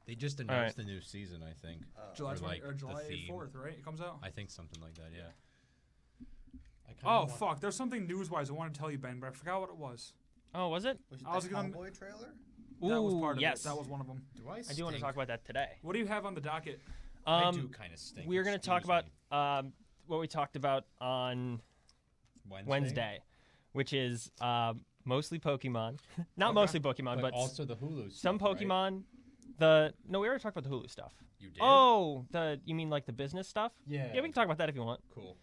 They just announced the new season, I think. July July 4th, right? It comes out? I think something like that, yeah. Fuck. There's something news-wise I want to tell you, Ben, but I forgot what it was. Oh, was it? Was it the Cowboy trailer? That was part of yes. it. That was one of them. I do want to talk about that today. What do you have on the docket? I do kind of stink. We're going to talk about what we talked about on Wednesday, which is mostly Pokemon. Not mostly Pokemon, but also the Hulu stuff, some Pokemon. Right? No, we already talked about the Hulu stuff. You did? Oh, you mean like the business stuff? Yeah. Yeah, we can talk about that if you want. Cool.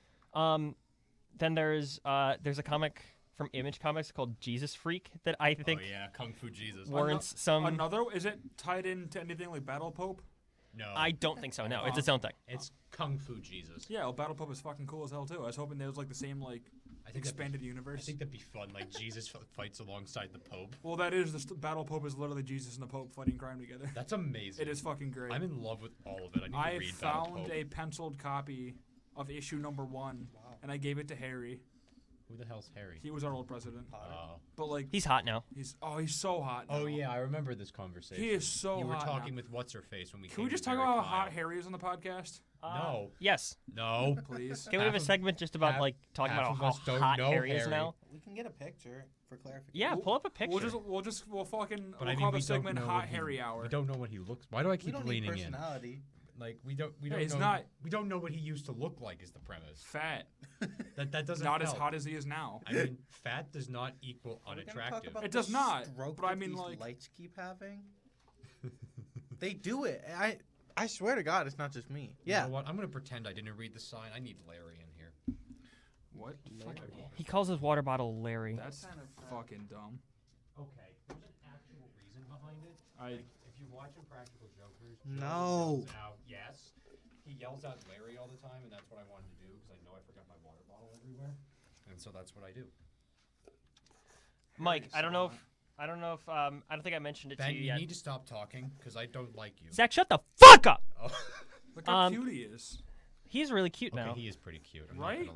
Then there's a comic from Image Comics called Jesus Freak that I think Kung Fu Jesus. warrants some... Another? Is it tied into anything like Battle Pope? No. I don't think so, no. It's its own thing. It's Kung Fu Jesus. Yeah, well, Battle Pope is fucking cool as hell, too. I was hoping there was like the same, like, expanded universe. I think that'd be fun. Like, Jesus fights alongside the Pope. Well, that is... Battle Pope is literally Jesus and the Pope fighting crime together. That's amazing. It is fucking great. I'm in love with all of it. I need to read Battle Pope. I found a penciled copy of issue number 1, and I gave it to Harry. Who the hell's Harry? He was our old president. But like he's hot now. He's so hot now. Oh yeah, I remember this conversation. He is so hot. You were talking now. with what's her face when we. Can we just talk about how hot Harry is on the podcast? No. Yes. No. Please. Can we have a segment just about like talking about how hot Harry is now? We can get a picture for clarification. Yeah, pull up a picture. We'll call the segment Hot Harry Hour. We don't know what he looks. Why do I keep leaning in? Personality. Like we don't know what he used to look like is the premise. Fat. that doesn't not help. as hot as he is now. I mean, fat does not equal unattractive. It does not. But I mean, like lights keep having. They do it. I swear to God, it's not just me. Yeah. You know what? I'm gonna pretend I didn't read the sign. I need Larry in here. What? He calls his water bottle Larry. That's kind of fucking dumb. Okay, there's an actual reason behind it. If you watch Impractical Jokers, no. Yes. He yells out Larry all the time, and that's what I wanted to do because I know I forgot my water bottle everywhere, and so that's what I do. Mike, I don't think I mentioned it Ben, to you yet. You need to stop talking because I don't like you. Zach, shut the fuck up! Oh. Look how cute he is. He's really cute now. He is pretty cute. Right?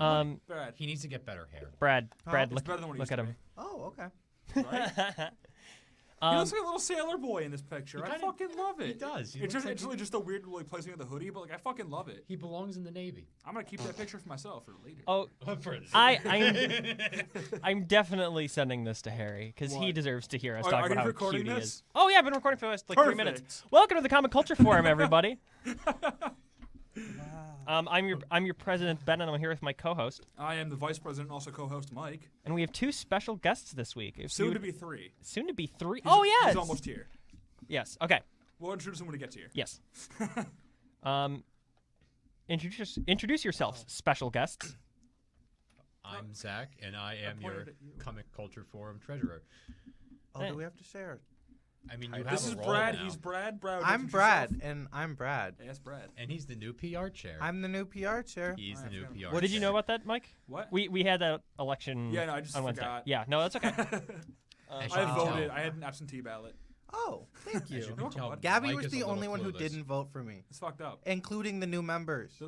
Brad. He needs to get better hair. Brad, look at him. Oh, okay. Right? He looks like a little sailor boy in this picture. I fucking love it. He does. It's really just a weird like placing of the hoodie, but like I fucking love it. He belongs in the Navy. I'm gonna keep that picture for myself for later. Oh, I'm definitely sending this to Harry because he deserves to hear us talk about how cute he is. Oh yeah, I've been recording for the last 3 minutes. Welcome to the Comic Culture Forum, everybody. I'm your president, Ben, and I'm here with my co-host. I am the vice president and also co-host, Mike. And we have 2 special guests this week. Soon to be 3. Soon to be 3. Yes! He's almost here. Yes, okay. We'll introduce him when he gets here. Yes. Introduce yourselves, special guests. I'm Zach, and I am your Comic Culture Forum treasurer. Oh, do we have to share? I mean, you this have is a role Brad. now. He's Brad. Brad. I'm Brad, and I'm Brad. Yes, Brad. And he's the new PR chair. I'm the new PR chair. He's the new PR chair. What did you know about that, Mike? What? We had that election. Yeah, no, I just on Wednesday. forgot. Yeah, no, that's okay. I voted. I had an absentee ballot. Oh, thank you. Gabby Gabby was the only one who didn't vote for me. It's fucked up. Including the new members.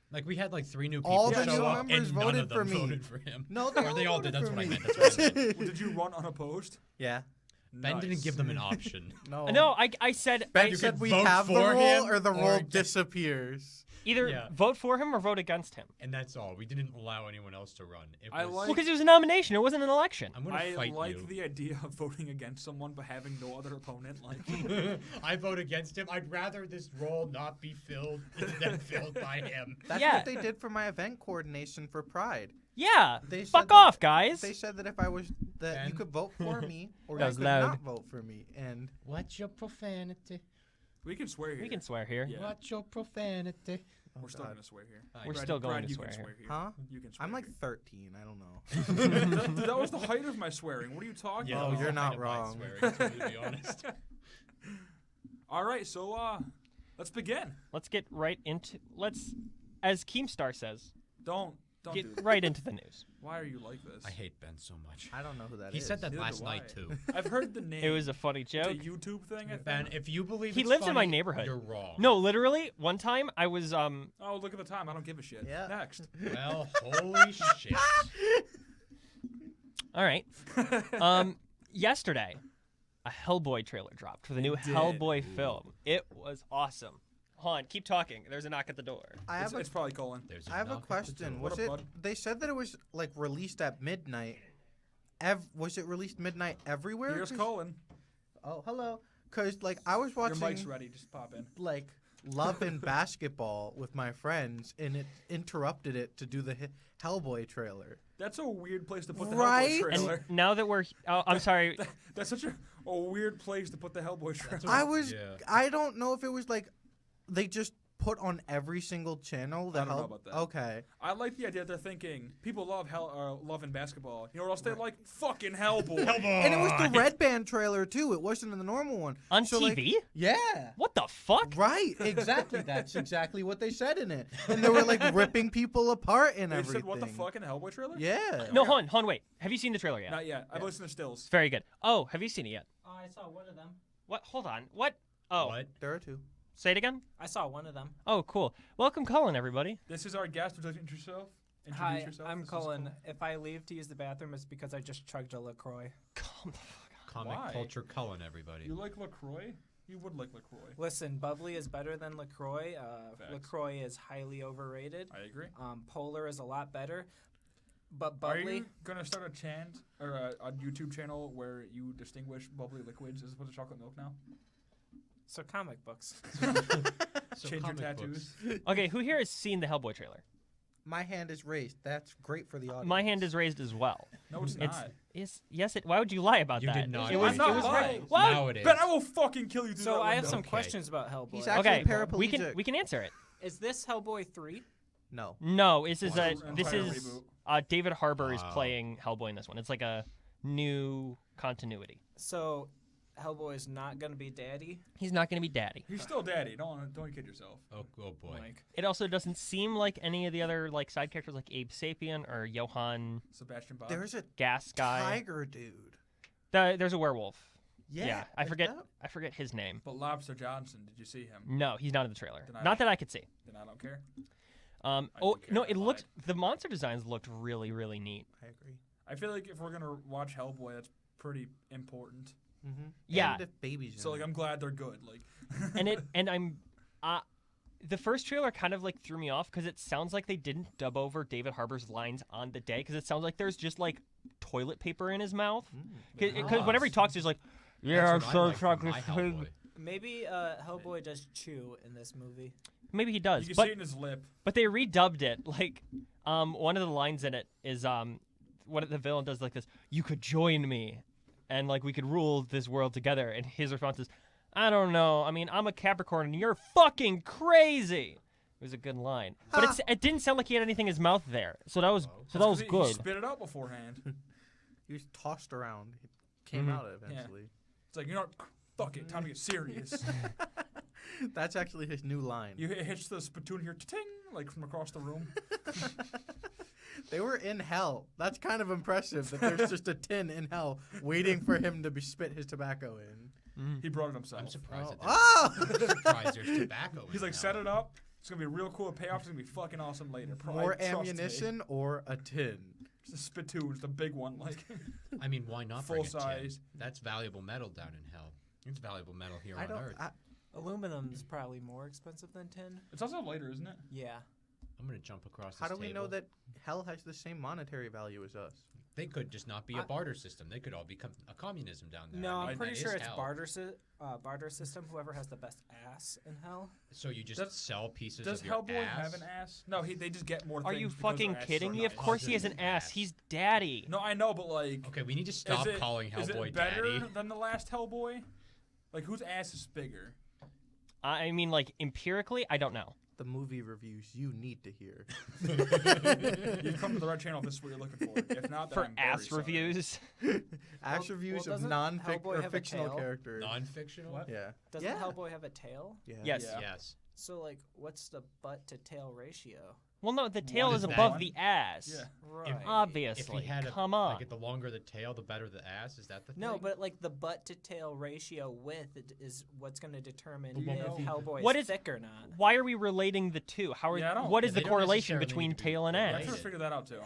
Like we had like 3 new people all the show new up, members and none voted of them for me. voted for him. No, they all did. That's what I meant. That's what I meant. Well, did you run unopposed? Yeah. Ben didn't give them an option. No, I said... Ben said we have the role or the role disappears. Either vote for him or vote against him. And that's all. We didn't allow anyone else to run. Well, because it was a nomination. It wasn't an election. I'm gonna fight like you. the idea of voting against someone but having no other opponent. Like, I vote against him. I'd rather this role not be filled than filled by him. That's what they did for my event coordination for Pride. Yeah, fuck off, guys. They said that if I was you could vote for me or you could loud. not vote for me. And what's your profanity? We can swear here. We can swear here. Yeah. What's your profanity? We're still gonna swear here. We're still going to you swear can here. swear here. Huh? You can swear I'm like here. 13. I don't know. that was the height of my swearing. What are you talking Oh, about? you're not wrong. Swearing, to be honest. All right, so let's begin. Let's get right into as Keemstar says. Don't get do right into the news. Why are you like this? I hate Ben so much. I don't know who that is. He said that Neither last do night I. too. I've heard the name. It was a funny joke. It's a YouTube thing. I Ben, think. if you believe he it's lives funny, in my neighborhood. You're wrong. No, literally, one time I was Oh, look at the time. I don't give a shit. Yeah. Next. Well, holy shit. All right. Yesterday, a Hellboy trailer dropped for the new did. Hellboy film. It was awesome. Hold on, keep talking. There's a knock at the door. It's probably Cullen. I have a question. What Was up, it? bud? They said that it was like released at midnight. Was it released midnight everywhere? Here's Cullen. Oh, hello. Cause like I was watching Your mic's ready. Just pop in. like Love and Basketball with my friends, and it interrupted it to do the Hellboy trailer. That's a weird place to put the Right? Hellboy And trailer. now that we're, I'm sorry. That's such a weird place to put the Hellboy trailer. I don't know if it was like they just put on every single channel. I don't know about that. Okay. I like the idea that they're thinking people love Love and Basketball. You know what else they like? Fucking Hellboy. And it was the Red Band trailer too. It wasn't in the normal one. On So, TV? Like, yeah. What the fuck? Right. Exactly. That's exactly what they said in it. And they were like ripping people apart and They everything. said what the fuck in the Hellboy trailer? Yeah. No, hold on, wait. Have you seen the trailer yet? Not yet. I've listened to stills. Very good. Oh, have you seen it yet? Oh, I saw one of them. What? Hold on. What? Oh, What? There are two. say it again. I saw one of them. Oh, cool. Welcome, Cullen, everybody. This is our guest. Would you like to introduce yourself? Hi, Yourself? I'm This is Cullen. Cullen. If I leave to use the bathroom, it's because I just chugged a LaCroix. Calm the fuck Comic Why? culture Cullen, everybody. You like LaCroix? You would like LaCroix. Listen, bubbly is better than LaCroix. Facts. LaCroix is highly overrated. I agree. Polar is a lot better. But Are bubbly, you gonna start a chant or a YouTube channel where you distinguish bubbly liquids as opposed to chocolate milk now? so comic books. So Change your comic books. tattoos. Okay, who here has seen the Hellboy trailer? My hand is raised. That's great for the audience. My hand is raised as well. No, it's not. Yes. Why would you lie about You that? did not. It was. I'm not It was lying. right. What? Now it is. Ben, I will fucking kill you through So that I have window. some Okay. questions about Hellboy. He's actually Okay, paraplegic. we can answer it. Is this Hellboy 3? No. No, this is Wow. this Entire is reboot. David Harbour is Wow. playing Hellboy in this one. It's like a new continuity. So Hellboy is not going to be daddy? He's not going to be daddy. He's still daddy. Don't kid yourself. Oh boy. Mike. It also doesn't seem like any of the other like side characters like Abe Sapien or Johann Sebastian Bach. There's a Gas guy. tiger dude. There's a werewolf. Yeah. I is forget. that- I forget his name. But Lobster Johnson, did you see him? No, he's not in the trailer. Then I- Not that I could see. Then I don't care. Oh do care, no, I it looked. lied. The monster designs looked really, really neat. I agree. I feel like if we're gonna watch Hellboy, that's pretty important. Mm-hmm. Yeah. And if babies. So in like, it. I'm glad they're good. Like, The first trailer kind of like threw me off because it sounds like they didn't dub over David Harbour's lines on the day because it sounds like there's just like toilet paper in his mouth. Because whenever he talks, he's like, "Yeah, That's what I like from my thing." Hellboy. Maybe Hellboy does chew in this movie. Maybe he does, you can but see it in his lip. but they redubbed it. Like, one of the lines in it is what the villain does like this: "You could join me, and like we could rule this world together." And his response is, "I don't know. I mean, I'm a Capricorn, and you're fucking crazy." It was a good line, but it didn't sound like he had anything in his mouth there. So that was That's 'cause he good. spit it out beforehand. He was tossed around. It came out eventually. It's like, you know what? Fuck it. Time to get serious. That's actually his new line. You hit the spittoon here, ting, like from across the room. They were in hell. That's kind of impressive that there's just a tin in hell waiting for him to be spit his tobacco in. He brought it himself. I'm surprised. Oh! I'm surprised there's tobacco. He's in like, now. set it up. It's gonna be a real cool payoff. It's gonna be fucking awesome later. More Trust me. ammunition or a tin? It's a spittoon. It's the big one. Like, I mean, why not Full bring a tin? size. That's valuable metal down in hell. It's valuable metal here I on don't. Earth. Aluminum is probably more expensive than tin. it's also later, isn't it? Yeah. I'm gonna jump across How this do we know table. that hell has the same monetary value as us? They could just not be a barter system. They could all become a communism down there. No, I mean, I'm pretty that sure is it's hell. barter system. Whoever has the best ass in hell. So you just Does- sell pieces Does of your Hellboy ass? have an ass? No, they just get more Are things you because their fucking asses kidding are me? Of nice. course he has an ass. ass. He's daddy. No, I know, but like, Okay, we need to stop calling is Hellboy it better daddy. than the last Hellboy? Like, whose ass is bigger? I mean, like empirically, I don't know. The movie reviews you need to hear. You've come to the right channel if this is what you're looking for. If not, then For I'm very ass sorry. reviews, Ash reviews of doesn't non-fic Hellboy or have a fictional tail? characters. Non-fictional? What? Yeah. Doesn't Yeah. Hellboy have a tail? Yeah. yes. Yeah. Yes. So like, what's the butt to tail ratio? Well, no, the tail What is is above that? the ass. Yeah. Right. Obviously. If he had Come on. like the longer the tail, the better the ass. Is that the thing? No, but like the butt to tail ratio width is what's going to determine Do you know- if Hellboy What is is- thick or not. Why are we relating the two? How are Yeah, I don't- what Yeah, is they the don't correlation necessarily between need to be tail and I'm ass? trying to related. figure that out too.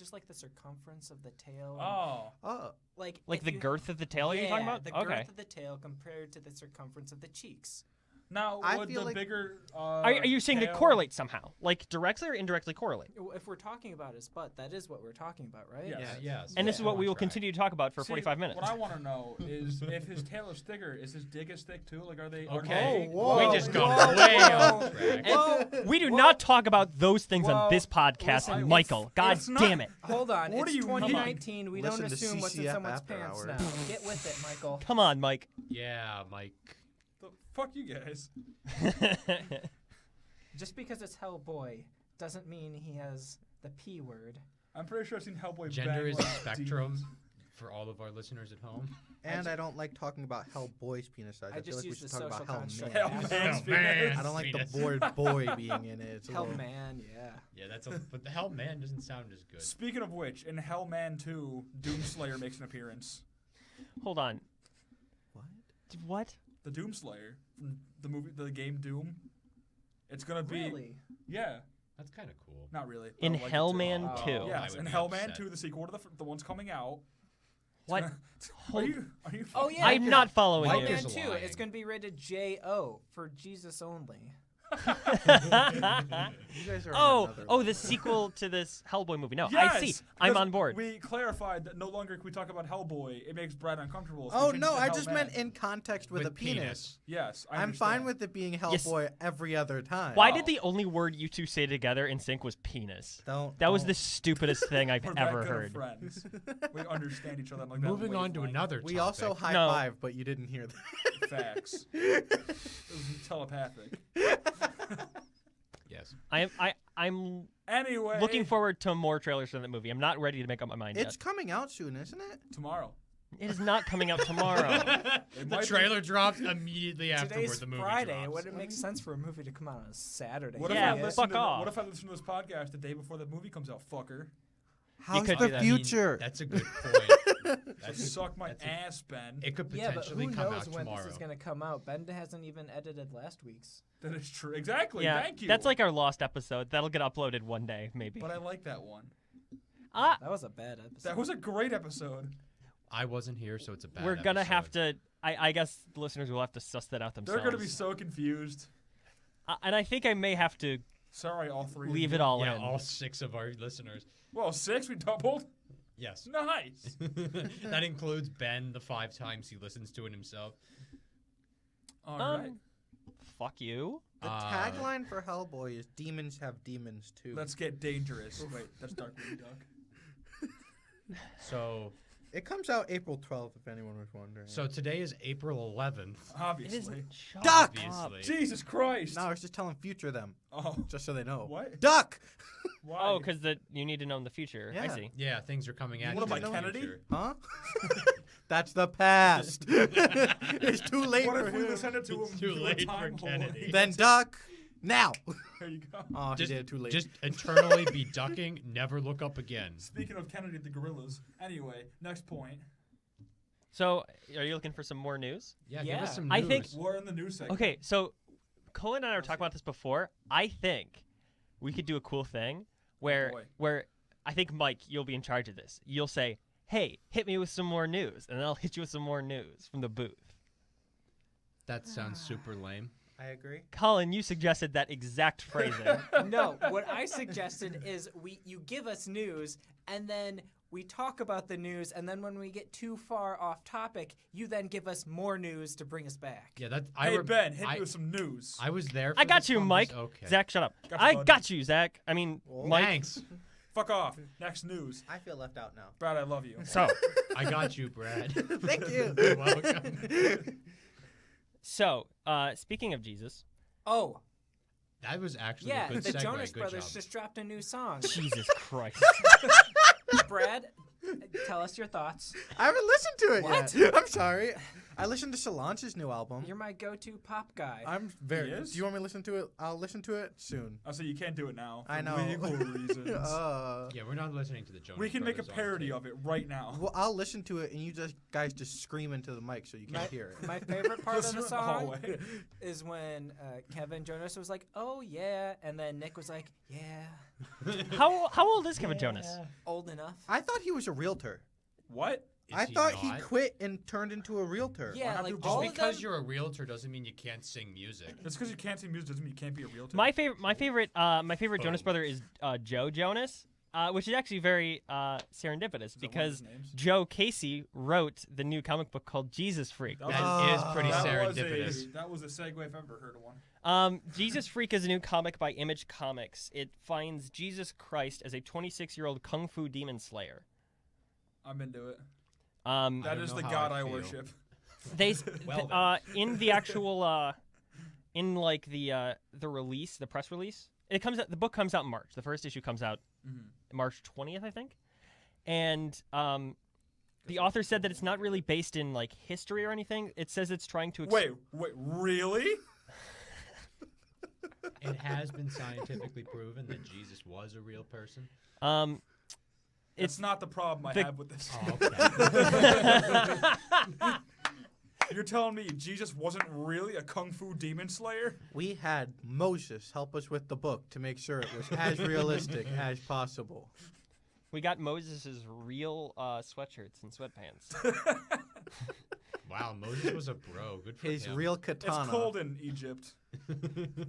just like the circumference of the tail. Oh. Oh, Like Like if the you- girth of the tail you're talking Yeah, about? the Okay. girth of the tail compared to the circumference of the cheeks. Now, I would feel the like- bigger Are you saying they tail- correlate somehow? Like directly or indirectly correlate? If we're talking about his butt, that is what we're talking about, right? Yes. Yes. And this is Yeah. what we will On track. continue to talk about for See, 45 minutes. What I want to know is if his tail is thicker, is his dick as thick too? Like, are they? Okay. Oh, whoa. We just got Whoa, way whoa. off track. Whoa, We do whoa. not talk about those things Whoa. on this podcast, Listen, Michael. God it's not- damn it. Hold on. What it's do you mean? 2019. We don't Listen to assume what's in CCF someone's after pants hours. now. Get with it, Michael. Come on, Mike. Yeah, Mike. The fuck you guys. Just because it's Hellboy doesn't mean he has the P word. I'm pretty sure I've seen Hellboy. Gender bang, is a like, spectrum demons. for all of our listeners at home. and I don't like talking about Hellboy's penis size. I feel just like we use should the talk about social construct. Hell Hellman. man's Hell man. penis. I don't like Penis. the word boy being in it. It's a Hell little- man, yeah. Yeah, that's a. But the Hell Man doesn't sound as good. Speaking of which, in Hellman 2, Doomslayer makes an appearance. Hold on. What? What? The Doomslayer from the movie, the game Doom. It's gonna be. Really? Yeah, That's kind of cool. not really. but In I like it too. Hellman Oh. 2. I Yes, would in be Hellman upset. 2, the sequel to the one's coming out. What? Are Hold- you? Are you? Oh, fucking- yeah. I'm not following Mike you. is Hellman 2. lying. It's going to be rated J-O for Jesus only. You guys are on another Oh, level. the sequel to this Hellboy movie. No, Yes, I see. I'm because on board. We clarified that no longer can we talk about Hellboy. It makes Brad uncomfortable. so we Oh changed no, it to I just Hellman. meant in context with a penis. Yes, I'm fine with it being Hellboy every other time. Why Oh. did the only word you two say together in sync was penis? Don't. That was don't. the stupidest thing I've We're that ever good of heard. friends. We understand each other. Like that Moving on to wavelength. another topic. We also high No. five, but you didn't hear that. Facts. It was telepathic. Yes. I'm Anyway. looking forward to more trailers for that movie. I'm not ready to make up my mind It's yet. coming out soon, isn't it? tomorrow. It is not coming out tomorrow. It The might be- trailer drops immediately afterward. Today's The movie Friday. drops. It wouldn't make sense for a movie to come out on a Saturday. What Yeah, if I fuck listen to off. What if I listen to this podcast the day before the movie comes out, fucker? How's could do the that. I mean, future? that's a good point. Just suck my that's a- ass, Ben. It could Yeah, but potentially who come knows out when tomorrow. this is going to come out? Ben hasn't even edited last week's. That is true. Exactly. Yeah, Thank you. that's like our lost episode. That'll get uploaded one day, maybe. But I like that one. Ah, That was a bad episode. That was a great episode. I wasn't here, so it's a bad we're gonna have episode. to. I guess the listeners will have to suss that out They're themselves. gonna be so confused. And I think I may have to Sorry, all three. of leave you. it all Yeah, in. all 6 of our listeners. Well, 6 we doubled. Yes. Nice. That includes Ben, the 5 times he listens to it himself. All right. Fuck you. The tagline for Hellboy is "Demons have demons too." Let's get dangerous. Wait, that's Dark Lady Duck. So It comes out April 12th, if anyone was wondering. today is April 11th. It is Obviously. shut Duck! up. Obviously. Jesus Christ. no, I was just telling future them, Oh. just so they know. What? Duck. Why? Oh, because you need to know in the future. I Yeah. see. Yeah, things are coming at What you am in I, the Kennedy? future. Huh? That's the past. It's too late What for if we him. send it to him? It's too through a late for time hole? Kennedy. Then duck now. There you go. Oh, Just, he did it too late. just eternally be ducking, never look up again. Speaking of Kennedy, the gorillas. Anyway, next point. So, are you looking for some more news? Yeah, Yeah. give us some news. I think- We're in the news segment. Okay, so Cullen and I were talking about this before. I think we could do a cool thing boy. where I think Mike, you'll be in charge of this. You'll say, "Hey, hit me with some more news," and then I'll hit you with some more news from the booth. That sounds super lame. I agree. Colin, you suggested that exact phrasing. No, what I suggested is you give us news and then we talk about the news, and then when we get too far off topic, you then give us more news to bring us back. Yeah, that Hey, Ben, hit me with some news. I was there. For I got this you, one. Mike. Okay. Zach, shut up. Gotcha, I bud. got you, Zach. I mean, Whoa. Mike. Thanks. Fuck off. Next news. I feel left out now. Brad, I love you. So, I got you, Brad. Thank you. You're welcome. speaking of Jesus, Oh, That was actually yeah, a good the segue. Jonas Good Brothers job. just dropped a new song. Jesus Christ. Brad, tell us your thoughts. I haven't listened to it What? yet. I'm sorry. I listened to Solange's new album. You're my go-to pop guy. I'm very. He is? Do you want me to listen to it? I'll listen to it soon. Oh, so you can't do it now. For I know. legal reasons. Yeah, we're not listening to the Jonas We can make a Brothers on parody tape. of it right now. Well, I'll listen to it, and you guys just scream into the mic so you can't hear it. My favorite part of Listen the in the song hallway. is when Kevin Jonas was like, "Oh yeah," and then Nick was like, "Yeah." How old is Kevin Jonas? Old enough. I thought he was a realtor. What? I thought he quit and turned into a realtor. Yeah, have like to- Just all of because them. you're a realtor doesn't mean you can't sing music. Just because you can't sing music doesn't mean you can't be a realtor. My favorite Jonas brother is Joe Jonas, which is actually very serendipitous Is that one of because his names? Joe Casey wrote the new comic book called Jesus Freak. That That is pretty was serendipitous. that was a segue if I've ever heard of one. Jesus Freak is a new comic by Image Comics. It finds Jesus Christ as a 26-year-old kung fu demon slayer. I'm into it. Um, That don't is know the how god I I feel. worship. they Well in the actual in like the release, the press release, it comes out. The book comes out in March. The first issue comes out March 20th, I think. And the author said that it's not really based in like history or anything. It says it's trying to Wait, really? It has been scientifically proven that Jesus was a real person. It's not the problem I have with this. Oh, okay. You're telling me Jesus wasn't really a kung fu demon slayer? We had Moses help us with the book to make sure it was as realistic as possible. We got Moses' real sweatshirts and sweatpants. Wow, Moses was a bro. Good for His him. real katana. It's cold in Egypt.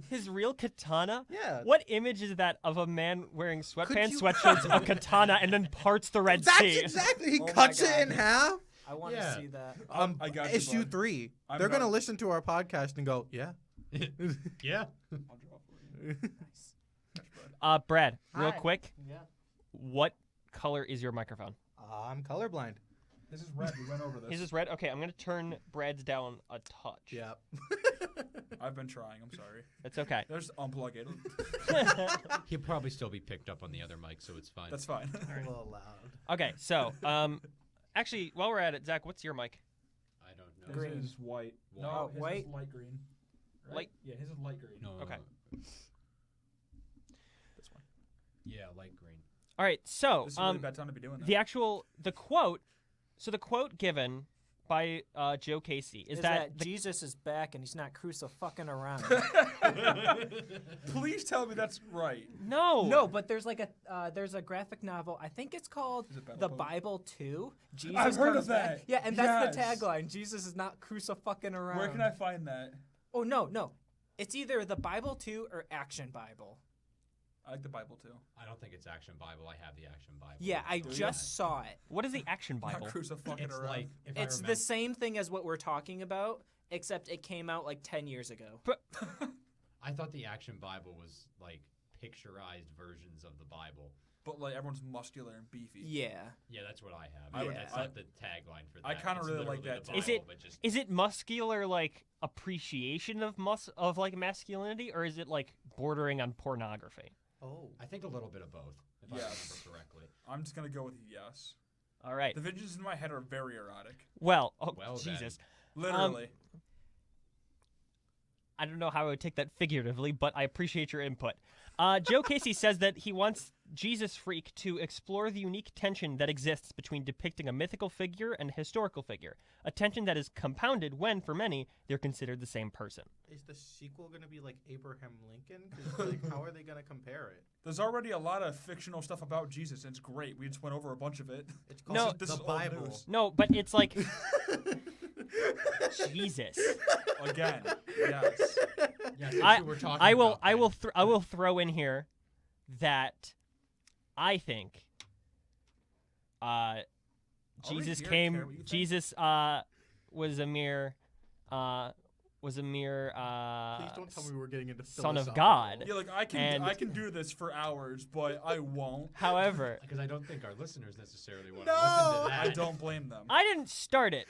His real katana? Yeah. What image is that of a man wearing sweatpants, you- sweatshirts, a katana, and then parts the Red That's Sea? exactly. He Oh my cuts it God. in half. I want to Yeah. see that. I got you, Issue bud. 3. I'm They're gonna not- listen to our podcast and go, yeah. Yeah. I'll draw for you. Brad, real Hi. quick, Yeah. what color is your microphone? I'm colorblind. This is red. We went over this. Is this red? Okay, I'm gonna turn Brad's down a touch. Yeah. I've been trying. I'm sorry. It's okay. Just unplug it. He'll probably still be picked up on the other mic, so it's fine. That's fine. A little loud. Okay, so actually, while we're at it, Zach, what's your mic? I don't know. His Green. is white. White. No, Oh, his white? is light green. Right? Light- Yeah, his is light green. No. Okay. This one. Yeah, light green. All right, so This is a really bad time to be doing that. the quote. So the quote given by Joe Casey is that the, Jesus is back and he's not crucifixing around. Please tell me that's right. No, but there's like there's a graphic novel. I think it's called Is it Battle The Pope? Bible 2. Jesus I've heard comes of back. that. Yeah, and that's the Yes. tagline. Jesus is not crucifixing around. Where can I find that? Oh no. It's either The Bible 2 or Action Bible. I like the Bible too. I don't think it's Action Bible. I have the Action Bible. Yeah, I Do you? just saw it. what is the Action Not Bible? crucifixing It's around. like if It's I the remember, same thing as what we're talking about, except it came out like 10 years ago. I thought the Action Bible was like picturized versions of the Bible. But like everyone's muscular and beefy. Yeah. Yeah, that's what I have. I would- That's I- not the tagline for that. I kinda It's really like literally that the too. Is Bible, it- but just Is it muscular like appreciation of of like masculinity, or is it like bordering on pornography? Oh. I think a little bit of both, if I remember Yes. correctly. I'm just gonna go with yes. All right. The visions in my head are very erotic. Well, oh Well then. Jesus. Literally. I don't know how I would take that figuratively, but I appreciate your input. Joe Casey says that he wants Jesus Freak to explore the unique tension that exists between depicting a mythical figure and a historical figure, a tension that is compounded when, for many, they're considered the same person. Is the sequel gonna be like Abraham Lincoln? 'Cause, like, how are they gonna compare it? There's already a lot of fictional stuff about Jesus, and it's great. We just went over a bunch of it. It's called No. This the is old Bible. news. No, but it's like Jesus. Again, yes. Yeah, since I- you were talking I will about I that, will I will throw in here that I think Jesus here, came care what you think. Jesus was a mere Please don't tell me we're getting into Son of philosophical. God. Yeah, like And- I can do this for hours, but I won't. However, because I don't think our listeners necessarily want No! to listen to that. I don't blame them. I didn't start it.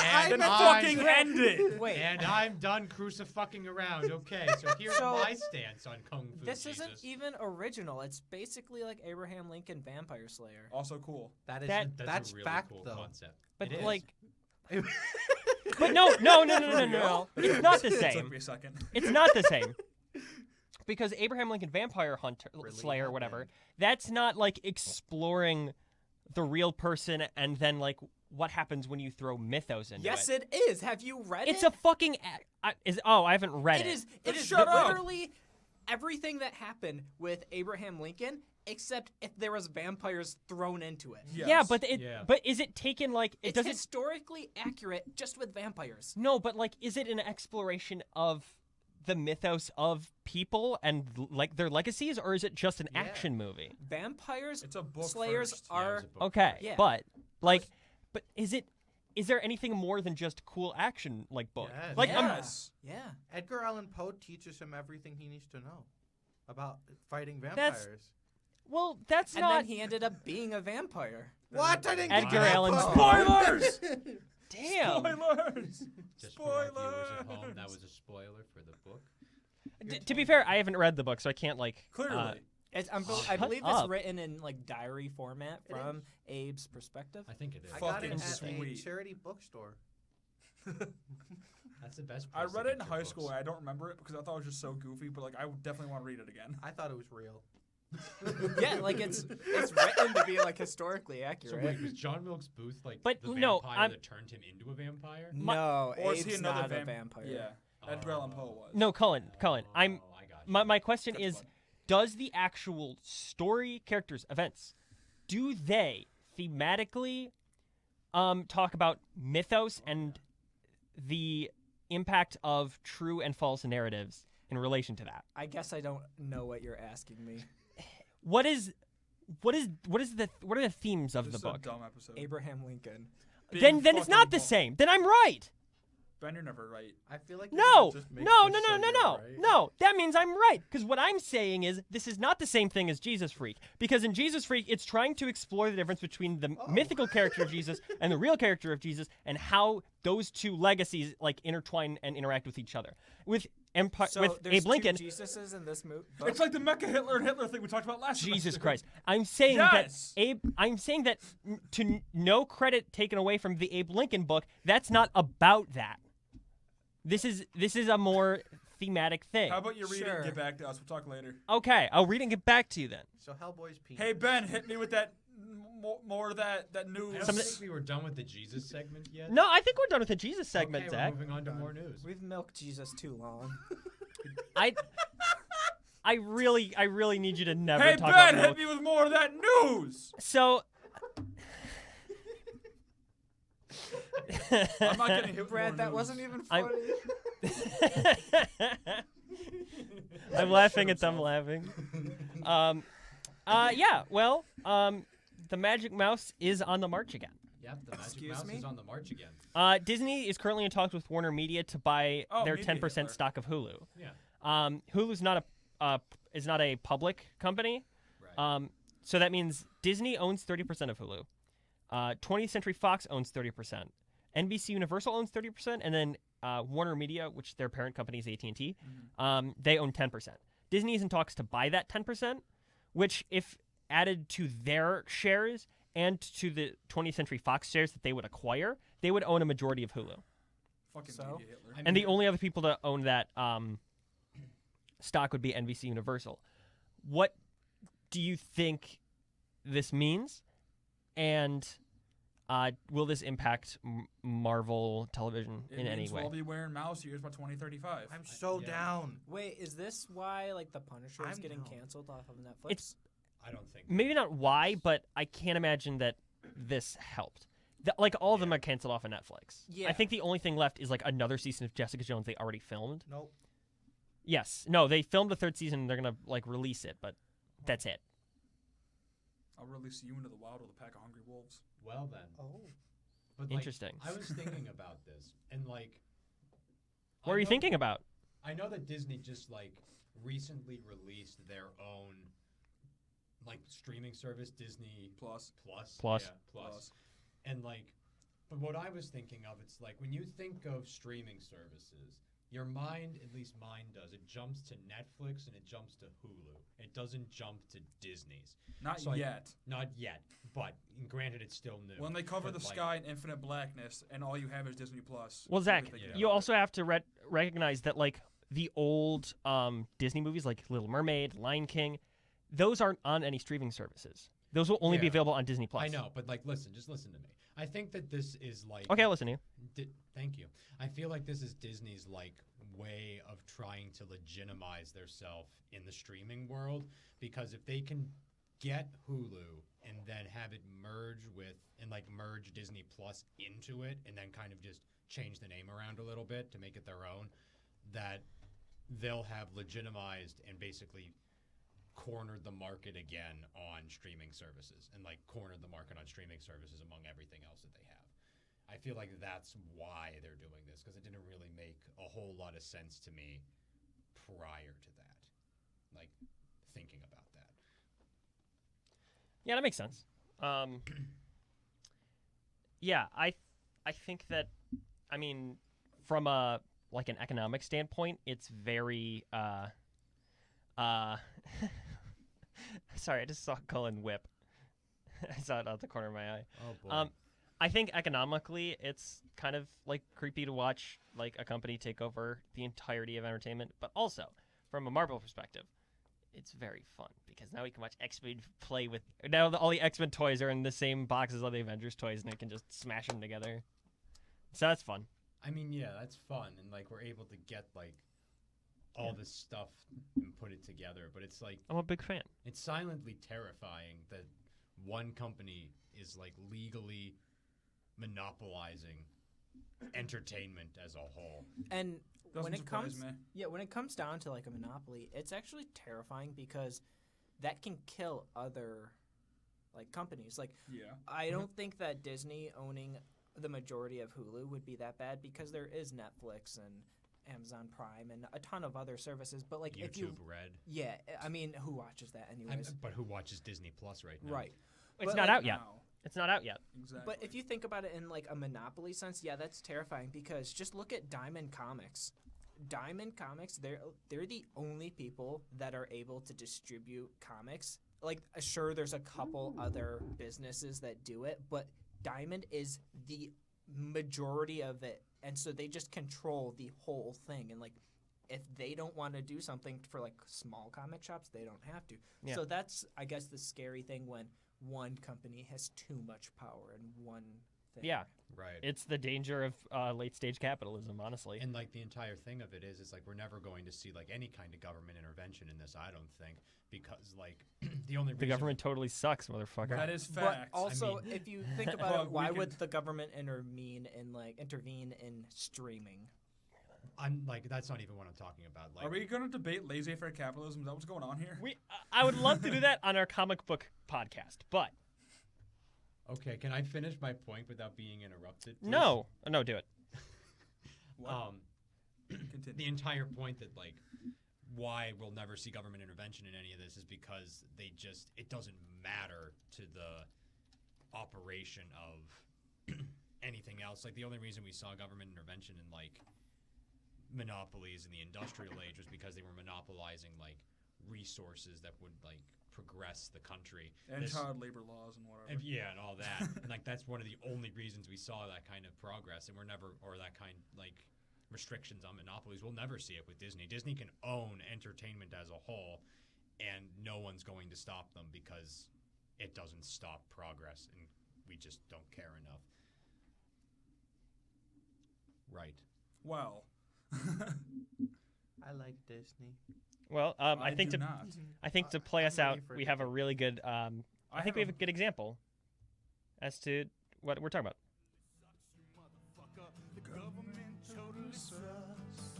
And Then I'm- fucking end it. Wait. And I'm done crucifixing around. Okay, so here's So- my stance on Kung Fu This Jesus. isn't even original. It's basically like Abraham Lincoln Vampire Slayer. Also cool. That is That- that's a really fact cool though. concept. But It is. like But no. It's not the Took same. me a second. It's not the same. Because Abraham Lincoln Vampire Hunter Really Slayer, whatever, happened. that's not like exploring the real person and then like what happens when you throw mythos into Yes, it. it is. Have you read It's it? a fucking I haven't read it. It is Shut up. literally everything that happened with Abraham Lincoln, except if there was vampires thrown into it. Yes. Yeah, but Yeah. but is it taken like it It's doesn't? historically accurate just with vampires. No, but like, is it an exploration of the mythos of people and like their legacies, or is it just an action movie? Vampires, It's a book slayers first. Yeah, it are. was a book Okay, first. Yeah. but like, but is there anything more than just cool action like book? Yes. Like, Yes. Yeah. Edgar Allan Poe teaches him everything he needs to know about fighting vampires. well, that's And not. then he ended up being a vampire. What? I didn't Edgar get that Allan Poe. Spoilers! Damn. Spoilers! Just for our viewers at home, Spoilers! that was a spoiler for the book. To be fair, I haven't read the book, so I can't like. Clearly. I believe up. it's written in like diary format from Abe's perspective. I think it is. I got Fucking it at sweet. a charity bookstore. That's the best. I place to read it get in your high books. school. And I don't remember it because I thought it was just so goofy. But like, I would definitely want to read it again. I thought it was real. Yeah, like it's written to be like historically So accurate. wait, was John Wilkes Booth like But the no, vampire I'm- that turned him into a vampire? No, Or is Abe's he another not a vampire. Yeah. Edgar Allan Poe was. No, Cullen. I'm. Oh, I got you. My question That's is, fun. does the actual story, characters, events, do they thematically talk about mythos and the impact of true and false narratives in relation to that? I guess I don't know what you're asking me. What are the themes of This the is a book? dumb episode. Abraham Lincoln. Being Then it's not fucking the dumb. same. Then I'm right. Ben, you're never right. I feel like No, this just makes no, this no, so no, no, you're no, right. no. That means I'm right. Because what I'm saying is this is not the same thing as Jesus Freak. Because in Jesus Freak, it's trying to explore the difference between the mythical character of Jesus and the real character of Jesus, and how those two legacies like intertwine and interact with each other. With So with there's Abe Lincoln, two Jesuses in this movie. It's like the Mecha Hitler and Hitler thing we talked about last Jesus semester. Christ, I'm saying Yes! that I'm saying that no credit taken away from the Abe Lincoln book. That's not about that. This is a more thematic thing. How about you read it Sure. and get back to us? We'll talk later. Okay, I'll read it and get back to you then. So Hellboy's penis. Hey, Ben, hit me with that more of that I news. don't Some- think we were done with the Jesus segment yet. No, I think we're done with the Jesus segment, okay, Zach. We're moving on to more news. We've milked Jesus too long. I really need you to never Hey, talk Ben, about hit me with more of that news. So I'm not getting hit with Brad, more that news. wasn't even I'm- funny. I'm laughing at them laughing. Yeah, well, the Magic Mouse is on the march again. Yep, the Magic Excuse Mouse me? is on the march again. Disney is currently in talks with Warner Media to buy their Media 10% Hitler. stock of Hulu. Yeah. Hulu's not a public company. Right. So that means Disney owns 30% of Hulu. 20th Century Fox owns 30%. NBC Universal owns 30%, and then Warner Media, which their parent company is AT&T, they own 10%. Disney is in talks to buy that 10%, which if added to their shares and to the 20th Century Fox shares that they would acquire, they would own a majority of Hulu. Fucking So? Media Hitler. I And the mean, only other people to own that stock would be NBC Universal. What do you think this means? And will this impact Marvel television It in any means way? we'll be wearing mouse ears by 2035. I'm so Yeah. down. Wait, is this why like The Punisher is I'm getting down. canceled off of Netflix? It's- I don't think. Maybe not why, but I can't imagine that this helped. Like all of them are canceled off of Netflix. Yeah. I think the only thing left is like another season of Jessica Jones they already filmed. Nope. Yes. No, they filmed the third season and they're gonna like release it, but that's it. I'll release you into the wild with a pack of hungry wolves. Well then. Oh. But, Interesting. I was thinking about this, and like. What I are you know- thinking about? I know that Disney just like recently released their own like streaming service, Disney Plus. Plus. Yeah, Plus. And like, but what I was thinking of, it's like when you think of streaming services, your mind, at least mine does, it jumps to Netflix and it jumps to Hulu. It doesn't jump to Disney's. Not So I- yet. Not yet, but granted, it's still new. When they cover But, the like, sky in infinite blackness and all you have is Disney Plus. Well, what Zach, do think Yeah. about you it? also have to recognize that like the old Disney movies, like Little Mermaid, Lion King, those aren't on any streaming services. Those will only be Yeah. available on Disney Plus. I know, but like, just listen to me. I think that this is like. Okay, I'll listen to you. Thank you. I feel like this is Disney's like way of trying to legitimize themselves in the streaming world, because if they can get Hulu and then have it merge Disney Plus into it and then kind of just change the name around a little bit to make it their own, that they'll have legitimized and basically cornered the market again on streaming services and like cornered the market on streaming services among everything else that they have. I feel like that's why they're doing this, because it didn't really make a whole lot of sense to me prior to that, like thinking about that. Yeah, that makes sense. Yeah, I think that, I mean, from a like an economic standpoint, it's very sorry, I just saw Cullen whip. I saw it out the corner of my eye. Oh boy. I think economically, it's kind of like creepy to watch like a company take over the entirety of entertainment, but also from a Marvel perspective, it's very fun because now we can watch X-Men play with. Now all the X-Men toys are in the same box as all the Avengers toys, and I can just smash them together. So that's fun. I mean, yeah, that's fun, and like we're able to get like all this stuff and put it together. But it's like I'm a big fan. it's silently terrifying that one company is like legally monopolizing entertainment as a whole. And Doesn't when it surprise comes, me. when it comes down to like a monopoly, it's actually terrifying because that can kill other like companies. Like, Yeah. I don't think that Disney owning the majority of Hulu would be that bad because there is Netflix and Amazon Prime and a ton of other services. But like, if you, YouTube Red. yeah, I mean, who watches that anyways? But who watches Disney Plus right now? Right. It's But, not like, out yet. Wow. It's not out yet. Exactly. But if you think about it in like a monopoly sense, yeah, that's terrifying because just look at Diamond Comics. Diamond Comics, they're the only people that are able to distribute comics. Like, sure, there's a couple other businesses that do it, but Diamond is the majority of it, and so they just control the whole thing. And like, if they don't want to do something for like small comic shops, they don't have to. Yeah. So that's, I guess, the scary thing when one company has too much power in one thing. Yeah. Right. It's the danger of late stage capitalism, honestly. And like the entire thing of it is like we're never going to see like any kind of government intervention in this, I don't think, because like the only The reason government totally sucks, motherfucker. That is But fact. also, I mean- if you think about But it, why we would can- the government intervene in streaming? I'm like that's not even what I'm talking about. Like Are we going to debate laissez-faire capitalism? Is that what's going on here? I would love to do that on our comic book podcast, but okay, can I finish my point without being interrupted? Please? no, do it. What? The Continue. entire point that like why we'll never see government intervention in any of this is because it doesn't matter to the operation of anything else. Like the only reason we saw government intervention in like monopolies in the industrial age was because they were monopolizing like resources that would like progress the country. And This- child labor laws and whatever. and all that. And like that's one of the only reasons we saw that kind of progress, and we're never, or that kind like restrictions on monopolies. We'll never see it with Disney. Disney can own entertainment as a whole, and no one's going to stop them because it doesn't stop progress, and we just don't care enough. Right. Well. I like Disney. Well, I think do to not. I think to play I'm us out, ready for we it. have a really good. I think we have a good example as to what we're talking about. The government totally sucks.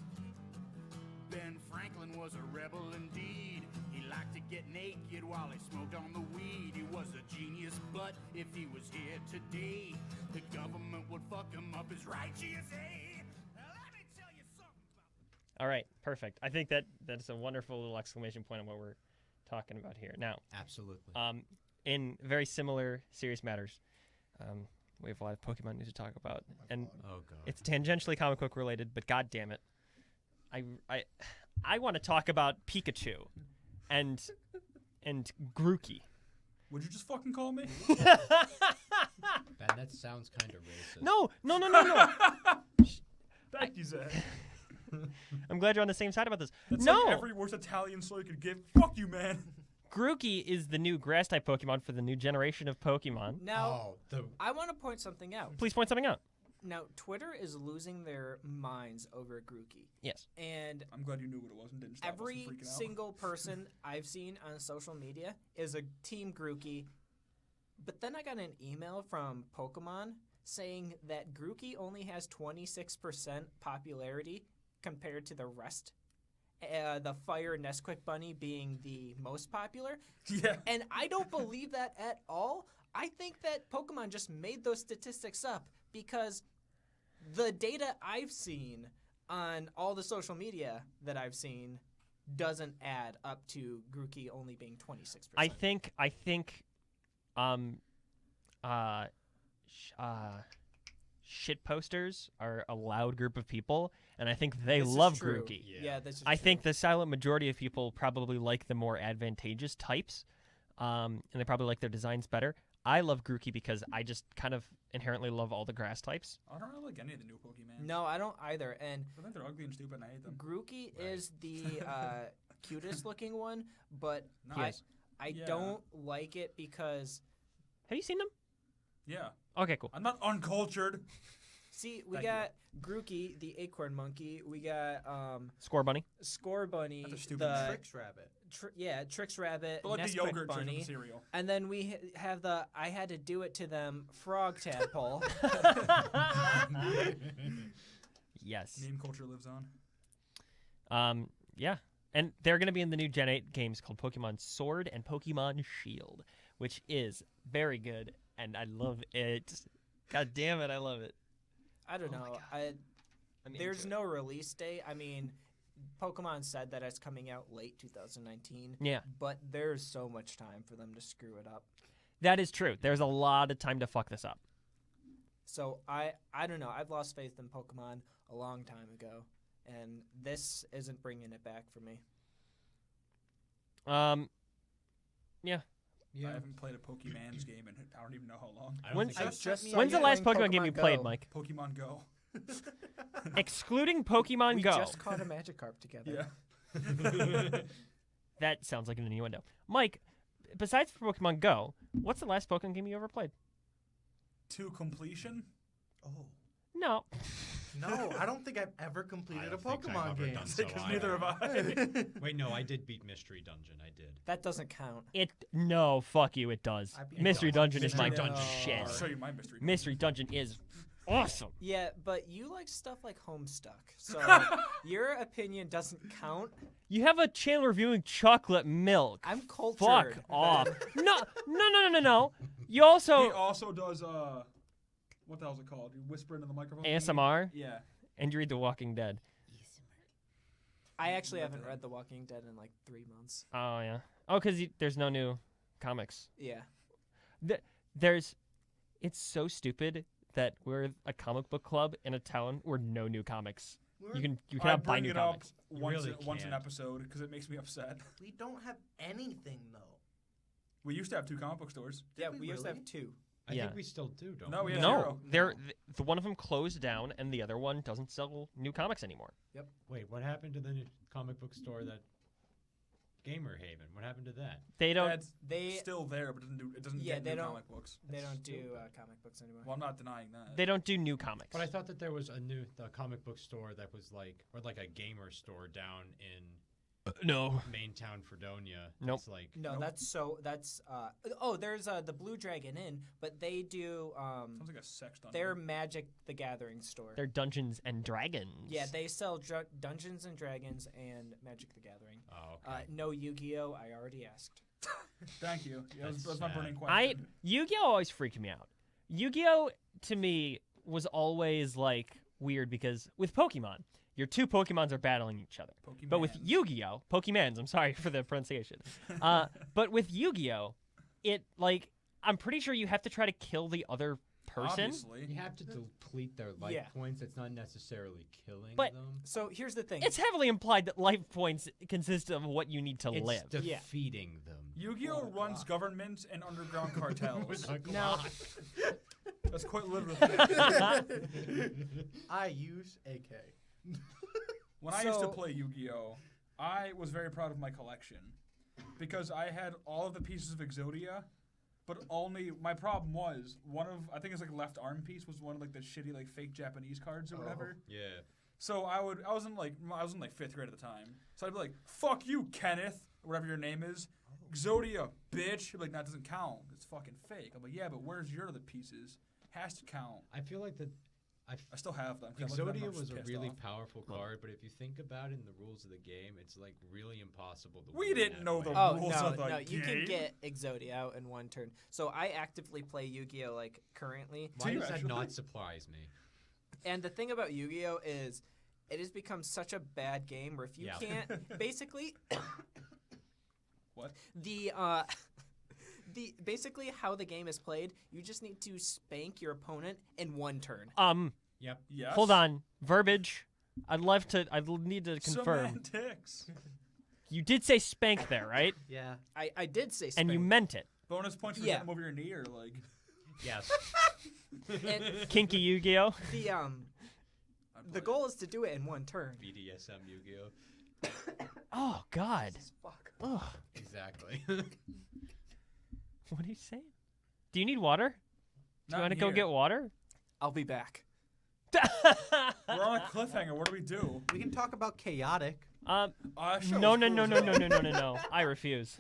Ben Franklin was a rebel indeed. He liked to get naked while he smoked on the weed. He was a genius, but if he was here today, the government would fuck him up his right GSA. Now let me tell you something about All right, perfect. I think that's a wonderful little exclamation point on what we're talking about here. Now, Absolutely. in very similar serious matters, we have a lot of Pokemon news to talk about, and Oh god. it's tangentially comic book related. But god damn it, I want to talk about Pikachu, and Grookey. Would you just fucking call me? Ben, that sounds kind of racist. No. Thank you, Zach. I'm glad you're on the same side about this. That's no, like every worst Italian slur you could give. Fuck you, man. Grookey is the new grass type Pokemon for the new generation of Pokemon. Now, Oh, I want to point something out. Please point something out. Now, Twitter is losing their minds over Grookey. Yes. And I'm glad you knew what it was and didn't stop us from every freaking out. single person I've seen on social media is a Team Grookey. But then I got an email from Pokemon saying that Grookey only has 26% popularity compared to the rest. The Fire Nesquik Bunny being the most popular. Yeah. And I don't believe that at all. I think that Pokemon just made those statistics up because the data I've seen on all the social media that I've seen doesn't add up to Grookey only being 26%. I think shit posters are a loud group of people, and I think they This is love true. Grookey. Yeah, this is I true. think the silent majority of people probably like the more advantageous types, and they probably like their designs better. I love Grookey because I just kind of inherently love all the grass types. I don't really like any of the new Pokemon. No, I don't either. And I think they're ugly and stupid and I hate them. Grookey Right. is the cutest looking one, but Nice. I Yeah. don't like it because Have you seen them? Yeah. Okay, cool. I'm not uncultured. see, we Thank got Grookey, the acorn monkey. We got Score Bunny. Score Bunny, That's a stupid the Tricks Rabbit. Tricks Rabbit, But like the Nesquik yogurt Bunny, bunny. Cereal. and then we have the I had to do it to them Frog Tadpole. Yes. Meme culture lives on. Yeah. And they're going to be in the new Gen 8 games called Pokemon Sword and Pokemon Shield, which is very good, and I love it. God damn it, I love it. I don't Oh my know. God. I'm There's into it. no release date. I mean, Pokemon said that it's coming out late 2019. Yeah, But there's so much time for them to screw it up. that is true. There's a lot of time to fuck this up. So I don't know. I've lost faith in Pokemon a long time ago, and this isn't bringing it back for me. Yeah. I haven't played a Pokemon's game in I don't even know how long. I don't When's- think I I've- just saw When's you the last playing Pokemon game you played, Go. Mike? Pokemon Go. Excluding Pokemon We Go. just caught a Magikarp together. Yeah. That sounds like an innuendo. Mike, besides Pokemon Go, what's the last Pokemon game you ever played? To completion? Oh. No. No, I don't think I've ever completed a don't think I've Pokemon ever game. done so Because either. neither have I. Wait, no, I did beat Mystery Dungeon. I did. That doesn't count. No, fuck you, it does. I beat Mystery it. Dungeon is my Mystery Dungeon. shit. I'll show you my mystery. Mystery Dungeon is awesome. Yeah, but you like stuff like Homestuck, so your opinion doesn't count. You have a channel reviewing chocolate milk. I'm cultured. Fuck Ben. off. No. You He also also does what the hell's it called? You whisper into the microphone. ASMR Yeah. and you read The Walking Dead. I actually haven't read The Walking Dead in like 3 months. Oh yeah. Oh, because there's no new comics. Yeah. It's so stupid that we're a comic book club in a town where no new comics. You I cannot buy bring new it up comics. You once, really once an can't. episode because it makes me upset. We don't have anything though. We used to have 2 comic book stores. Yeah, we we used to really? have 2. I Yeah. think we still do, don't No, we? we have No, zero. the one of them closed down, and the other one doesn't sell new comics anymore. Wait, what happened to the new comic book store that Gamer Haven? What happened to that? They don't. That's They still there, but it doesn't Yeah, get they new don't- comic books. they don't do stupid. comic books anymore. Well, I'm not denying that. They don't do new comics. But I thought that there was the comic book store that was like a gamer store down in no. Maintown, Fredonia. Nope. It's like No, Nope. there's the Blue Dragon Inn, but they do Sounds like a sex dungeon. their Magic the Gathering store. They're Dungeons and Dragons. Yeah, they sell Dungeons and Dragons and Magic the Gathering. oh, okay. No Yu-Gi-Oh! I already asked. Thank you. Yeah, That's that's my sad. burning question. Yu-Gi-Oh always freaked me out. Yu-Gi-Oh to me was always like weird because with Pokemon, your 2 Pokemons are battling each other. Pokemon. But with Yu-Gi-Oh, Pokemans, I'm sorry for the pronunciation. But with Yu-Gi-Oh, it like I'm pretty sure you have to try to kill the other person. Obviously. You have to deplete their life Yeah. points. It's not necessarily killing But- them. So here's the thing. It's heavily implied that life points consist of what you need to It's live. Yeah. defeating them. Yu-Gi-Oh With a runs Glock. governments and underground cartels. With a Now- Glock. That's quite literally. I use AK. When I used to So- play Yu-Gi-Oh, I was very proud of my collection. because I had all of the pieces of Exodia, but only my problem was I think it's like left arm piece was one of like the shitty like fake Japanese cards or whatever. Yeah. So I was in like 5th grade at the time. So I'd be like, "Fuck you, Kenneth," or whatever your name is. Exodia, bitch. He'd be like, "That doesn't count. It's fucking fake." I'm like, "Yeah, but where's your other pieces? Has to count." I feel like that. I still have them. 'Cause I looked at them and I Exodia was a pissed really off. powerful card, but if you think about it in the rules of the game, it's like really impossible to We win didn't that know way. the Oh rules no, of the no! You can game. get Exodia out in one turn. So I actively play Yu-Gi-Oh like currently, Why Do does you that actually? not surprise me? and the thing about Yu-Gi-Oh is, it has become such a bad game where if you Yeah. can't basically, What? the basically how the game is played, you just need to spank your opponent in one turn. Yep. Yes. Hold on. Verbiage. I'd need to confirm. Semantics. You did say spank there, right? Yeah. I did say spank. And you meant it. Bonus points for Yeah. getting over your knee or like. Yes. And Kinky Yu-Gi-Oh. the goal is to do it in one turn. BDSM Yu-Gi-Oh. Oh God. Fuck. Ugh. Exactly. What are you saying? Do you need water? Do you Not want to go here. get water? I'll be back. We're on a cliffhanger. What do we do? We can talk about chaotic. No. No. I refuse.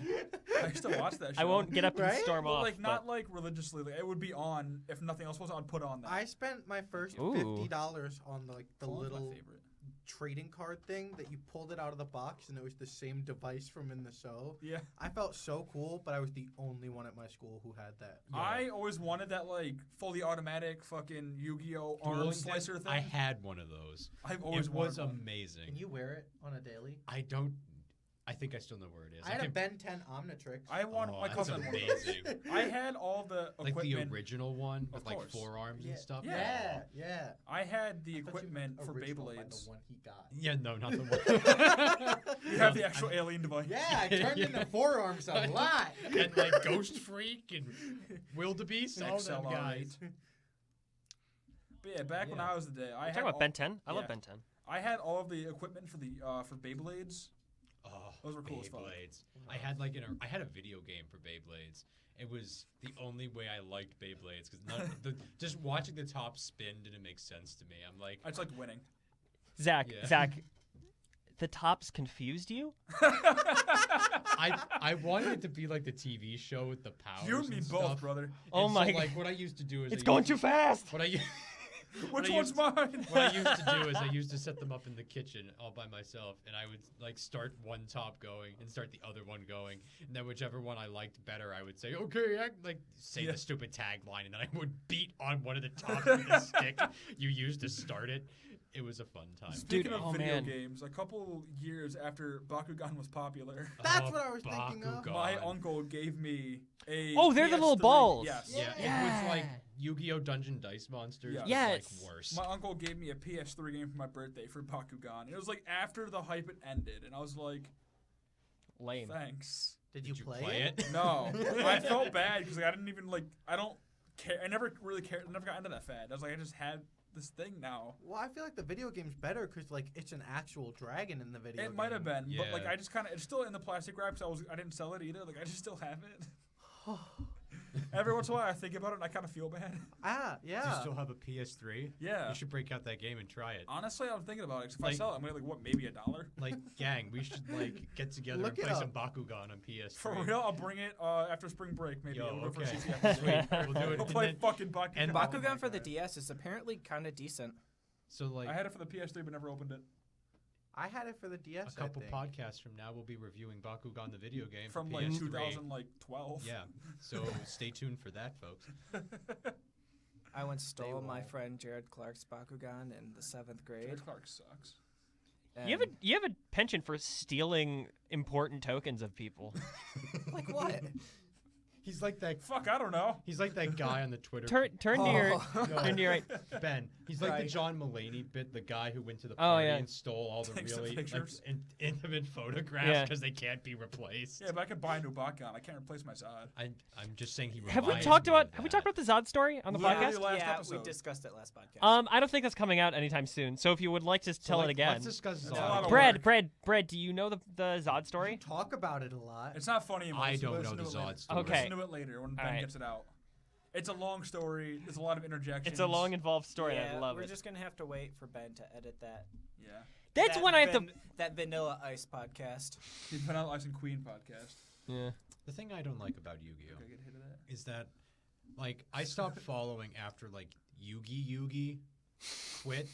I used to watch that show. I won't get up and Right? storm But off. like not like religiously. Like, it would be on if nothing else was on. Put on that. I spent my first Ooh. $50 on like the Colin's my little favorite. trading card thing that you pulled it out of the box and it was the same device from in the show. Yeah. I felt so cool, but I was the only one at my school who had that. I always wanted that like fully automatic fucking Yu-Gi-Oh arm Dueling slicer deck? thing. I had one of those. I've always It was wanted one. amazing. Can you wear it on a daily? I think I still know where it is. I had a can- Ben 10 Omnitrix. I want my that's cousin had one of those. amazing. I had all the Like the equipment. original one with Of like course. forearms yeah. and stuff. Yeah, yeah. I had the I thought you meant equipment for original by Beyblades. The one he got. Yeah, no, not the one. You have the actual alien device. Yeah, I turned into forearms a lot. And like Ghost Freak and Wildebeest, all them XLR8. guys. But yeah, back when Yeah. I was the day, I You're had talking about all, Ben 10? I love yeah. Ben 10. I had all of the equipment for the for Beyblades. Oh, Those were cool as fuck. Beyblades. I had like I had a video game for Beyblades. It was the only way I liked Beyblades because just watching the top spin didn't make sense to me. I'm like, I just liked winning. Zach, Yeah. the tops confused you? I wanted it to be like the TV show with the powers. You and me both, stuff. brother. Oh And my so, God. like what I used to do is It's I going used too fast! What I Which I one's used- mine? What I used to do is I used to set them up in the kitchen all by myself, and I would like start one top going and start the other one going, and then whichever one I liked better, I would say, okay, say Yeah. the stupid tagline, and then I would beat on one of the tops with the stick you used to start it. It was a fun time. Speaking Dude, of oh, video man. games, a couple years after Bakugan was popular, That's what I was thinking of. Bakugan. my uncle gave me a. Oh, they're the little PS3. balls. Yes. Yeah, Yeah. it was like Yu-Gi-Oh! Dungeon Dice Monsters. Yeah. but, Yes. like worse. My uncle gave me a PS3 game for my birthday for Bakugan. It was like after the hype had ended, and I was like, Lame. thanks. Did you Did play it? No, I felt bad because like, I didn't even like. I don't care. I never really cared. I never got into that fad. I was like, I just had this thing now. Well, I feel like the video game's better because like it's an actual dragon in the video game. It might have been, but like Yeah. I just kind of it's still in the plastic wrap. So I didn't sell it either. Like I just still have it. Every once in a while, I think about it and I kind of feel bad. Ah, Do you yeah. still have a PS3? Yeah. You should break out that game and try it. Honestly, I'm thinking about it. 'Cause if I Like- sell it, I'm gonna get, like what, maybe $1. Like, gang, we should like get together Look and it play some up. Bakugan on PS3. For real, I'll bring it after spring break. Maybe Yo, I'll go for okay. CCF this week. We'll do it. We'll And play then- fucking Bakugan. and Oh my Bakugan for the God. DS is apparently kind of decent. So like I had it for the PS3, but never opened it. I had it for the DS. a couple I think. podcasts from now, we'll be reviewing Bakugan the video game From for like PS3. 2012. Yeah. So stay tuned for that, folks. I once stole my won't. friend Jared Clark's Bakugan in the 7th grade. Jared Clark sucks. You have a penchant for stealing important tokens of people. like what? He's like that. Fuck, I don't know. He's like that guy on the Twitter. Turn to your No. turn to your right. Ben. He's like the Right. John Mulaney bit, the guy who went to the Oh, party yeah. and stole all the Takes the really pictures. intimate photographs Yeah. because they can't be replaced. Yeah, but I could buy a new Bakugan. I can't replace my Zod. I'm just saying he. Have we reminds talked me about of have we that. talked about the Zod story on the Yeah. podcast? Last yeah, we episode. discussed it last podcast. I don't think that's coming out anytime soon. So if you would like to tell it again, Let's discuss That's a lot of Zod. work. Brad, do you know the Zod story? Talk about it a lot. It's not funny anymore. I Listen don't to know it the later. Zod story. Okay. Listen to it later when Ben Alright. gets it out. It's a long story. There's a lot of interjections. It's a long, involved story. yeah, and I love we're it. just gonna have to wait for Ben to edit that. Yeah. That's that when I have to. that Vanilla Ice podcast. The Vanilla Ice and Queen podcast. Yeah. The thing I don't like about Yu-Gi-Oh Can I get a hit of that? is that, like, I stopped following after like Yugi quit.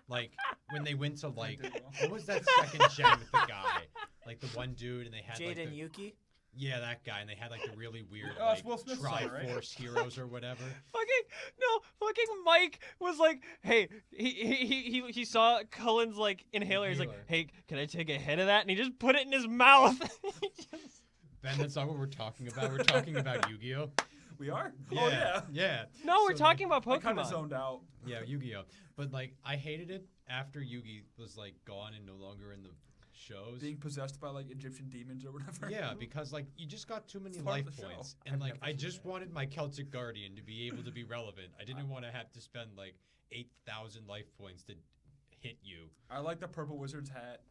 Like when they went to like, did well. what was that second gen with the guy? Like the one dude, and they had like Jaden the, Yuki. yeah, that guy, and they had like the really weird Oh, it's like Will Smith's son, right? Triforce heroes or whatever. Fucking Mike was like, hey, he saw Cullen's like inhaler. He's like, Inhaler. hey, can I take a hit of that? And he just put it in his mouth. He just- Ben, that's not what we're talking about. We're talking about Yu-Gi-Oh. We are? Oh, yeah. Yeah. no, we're So, talking about I kind of Pokemon. zoned out. Yeah, Yu-Gi-Oh. But like, I hated it after Yugi was like gone and no longer in the shows. Being possessed by, like, Egyptian demons or whatever. Yeah, because like you just got too many It's part life of the show. points, I've and like never I seen just that. wanted my Celtic Guardian to be able to be relevant. I didn't want to have to spend like 8,000 life points to hit you. I like the purple wizard's hat.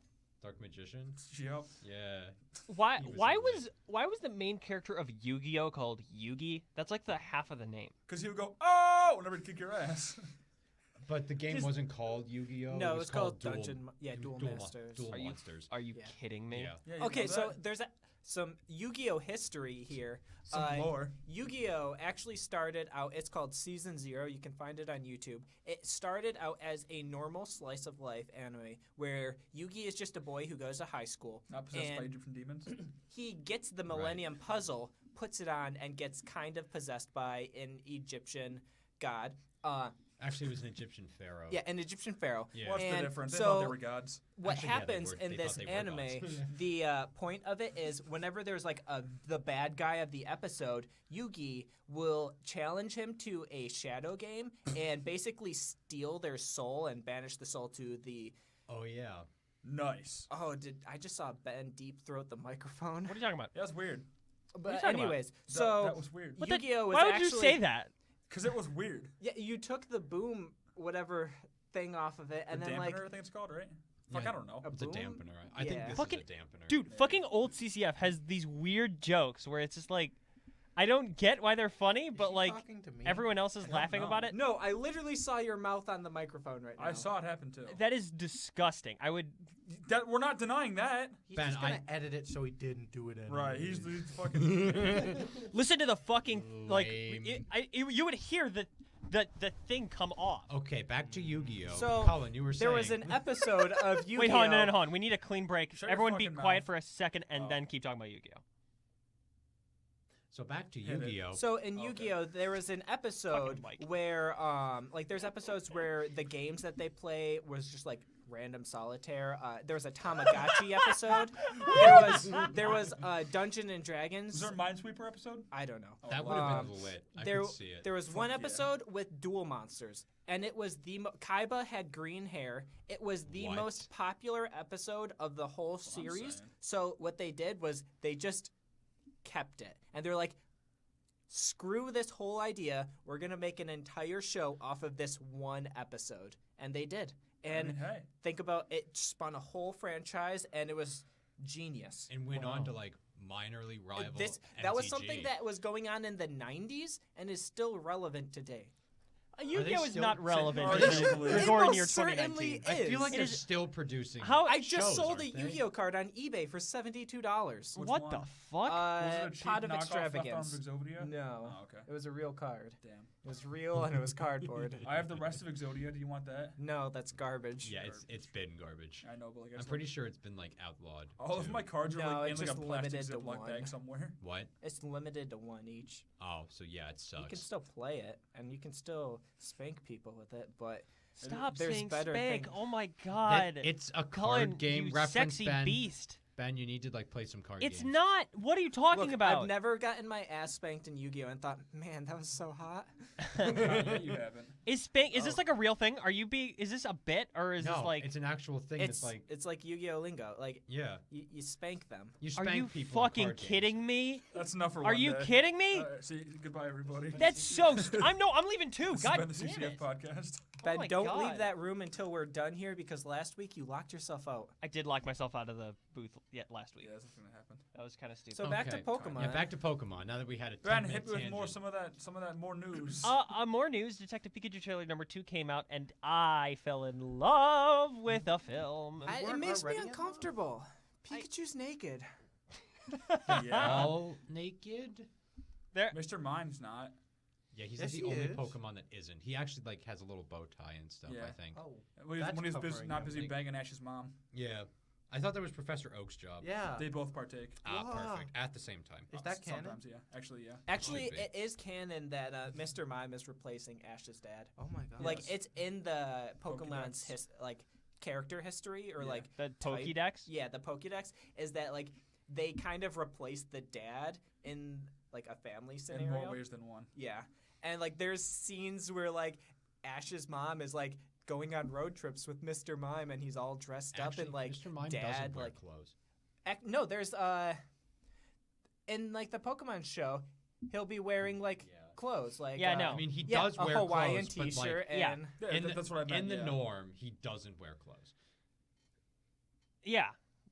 Dark Magician. Yep. Yeah. Why He was why in was why was the main character of Yu-Gi-Oh called Yugi? That's like the half of the name. Because he would go, oh, whenever he'd kick your ass. But the game Just- wasn't called Yu-Gi-Oh. No, it it was was called Duel, Dungeon. Duel Duel Masters. Duel Are you- Monsters. Are you Yeah. kidding me? Yeah. Yeah, you Okay, know so that. there's some Yu-Gi-Oh history here. Some lore. Yu-Gi-Oh actually started out. It's called Season 0. You can find it on YouTube. It started out as a normal slice of life anime where Yugi is just a boy who goes to high school. Not possessed by and Egyptian demons. he gets the Millennium Puzzle, puts it on, and gets kind of possessed by an Egyptian god. Actually, it was an Egyptian pharaoh. Yeah, an Egyptian pharaoh. Yeah. What's the And difference? They so- thought they were gods. What Actually, yeah, they happens were- in they this thought they were anime, gods. the point of it is whenever there's like the bad guy of the episode, Yugi will challenge him to a shadow game and basically steal their soul and banish the soul to the. Oh yeah. Nice. Oh, I just saw Ben deep throat the microphone? What are you talking about? Yeah, that's weird. But you talking about? anyways, That- so that was weird. What the- Yu-Gi-Oh! Was Why would actually, you say that? Because it was weird. Yeah, you took the boom whatever thing off of it, and the then dampener, like I think it's called, right? Fuck, Yeah. I don't know. a It's a boom? dampener. I think Yeah. this Fucking- is a dampener. Dude, fucking old CCF has these weird jokes where it's just like, I don't get why they're funny, but like everyone else is don't laughing know. about it. No, I literally saw your mouth on the microphone right now. I saw it happen too. That is disgusting. I would. We're not denying that. He's Ben, just gonna edit it so he didn't do it anyway. Right, he's fucking. Listen to the fucking like. Lame. You would hear the thing come off. Okay, back to Yu-Gi-Oh. So, Colin, you were There saying was an episode of Yu-Gi-Oh! Wait, hold on, hold on. We need a clean break. Shut your Everyone be fucking quiet mouth. for a second and Oh. then keep talking about Yu-Gi-Oh. So back to Hit it. Yu-Gi-Oh. So in Okay. Yu-Gi-Oh, there was an episode Fucking Mike. where, like, there's episodes where the games that they play was just like random solitaire. There was a Tamagotchi episode. There was Dungeon and Was Dragons. there a Minesweeper episode? I don't know. That would have Um, been lit. I There, could see it. there was one Fuck yeah. episode with dual monsters, and it was Kaiba had green hair. It was the What? most popular episode of the whole That's what I'm series. saying. So what they did was they just kept it, and they're like, "Screw this whole idea. We're gonna make an entire show off of this one episode," and they did. And hey. think about it, spun a whole franchise, and it was genius. and went on to like minorly rival That was MTG. something that was going on in the 90s and is still relevant today. Yu-Gi-Oh is still- not relevant. Are in they the still- Gregorian It year most certainly 2019. is. I feel like It they're is- still producing. How- I just shows, sold a aren't they? Yu-Gi-Oh card on eBay for $72. Which What one? the fuck? Was it a cheap Pot of knockoff left on Extravagance. Exodia? No, Oh, okay. it was a real card. Damn. It was real and it was cardboard. I have the rest of Exodia. Do you want that? No, that's garbage. Yeah, it's been garbage. I know, but like I I'm said, pretty sure it's been like outlawed. all of too. my cards are No, like in it's like a just plastic limited to Ziploc one. bag somewhere. What? It's limited to one each. Oh, so yeah, it sucks. You can still play it and you can still spank people with it, but Stop there's saying better spank. things. Oh my god. It's a Cullen, card game you reference, sexy Ben. beast. Ben, you need to like play some card It's games. not. What are you talking Look, about? I've never gotten my ass spanked in Yu-Gi-Oh and thought, man, that was so hot. Yeah, you haven't. Is this like a real thing? Is this a bit or is no, this like? it's an actual thing. It's like Yu-Gi-Oh lingo. Like yeah, you spank them. you Are spank you people. in fucking card games. kidding me? That's enough for Are one you day. kidding me? See, goodbye, everybody. That's so. I'm leaving too. This God has been the damn CCF it. podcast. Ben, my don't God. leave that room until we're done here because last week you locked yourself out. I did lock myself out of the booth last week. Yeah, that's what's gonna happen. That was kind of stupid. So back to Okay. Pokemon. Yeah, back to Pokemon. Now that we had a 10 Ben, minute hit me with more tangent. some of that more news. More news. Detective Pikachu trailer number 2 came out, and I fell in love with a film. It weren't makes me already in love? uncomfortable. Pikachu's naked. yeah. All naked. Mr. Mime's not. Yeah, he's Yes, like he the only is. Pokemon that isn't. He actually like has a little bow tie and stuff. Yeah. I think. Oh, When That's he's busy, covering not busy everything. banging Ash's mom. Yeah, I thought that was Professor Oak's job. yeah. They both partake. Ah, Wow. perfect. At the same time. Is that canon? Sometimes, yeah. Actually, yeah. Actually, Should be. it is canon that Mr. Mime is replacing Ash's dad. Oh my god. Like Yes. it's in the Pokemon's Pokédex. character history or Yeah. like The type. Pokédex. Yeah, the Pokédex is that like they kind of replaced the dad in like a family In scenario. more ways than one. Yeah, and like there's scenes where like Ash's mom is like going on road trips with Mr. Mime and he's all dressed Actually, up in like Mr. Mime dad doesn't wear like clothes. no, there's in like the Pokemon show, he'll be wearing like clothes like Yeah, no. I mean, he yeah, does a wear Hawaiian clothes, but, t-shirt like, Yeah. and Yeah, that's what I meant. in the yeah. norm, he doesn't wear clothes. Yeah,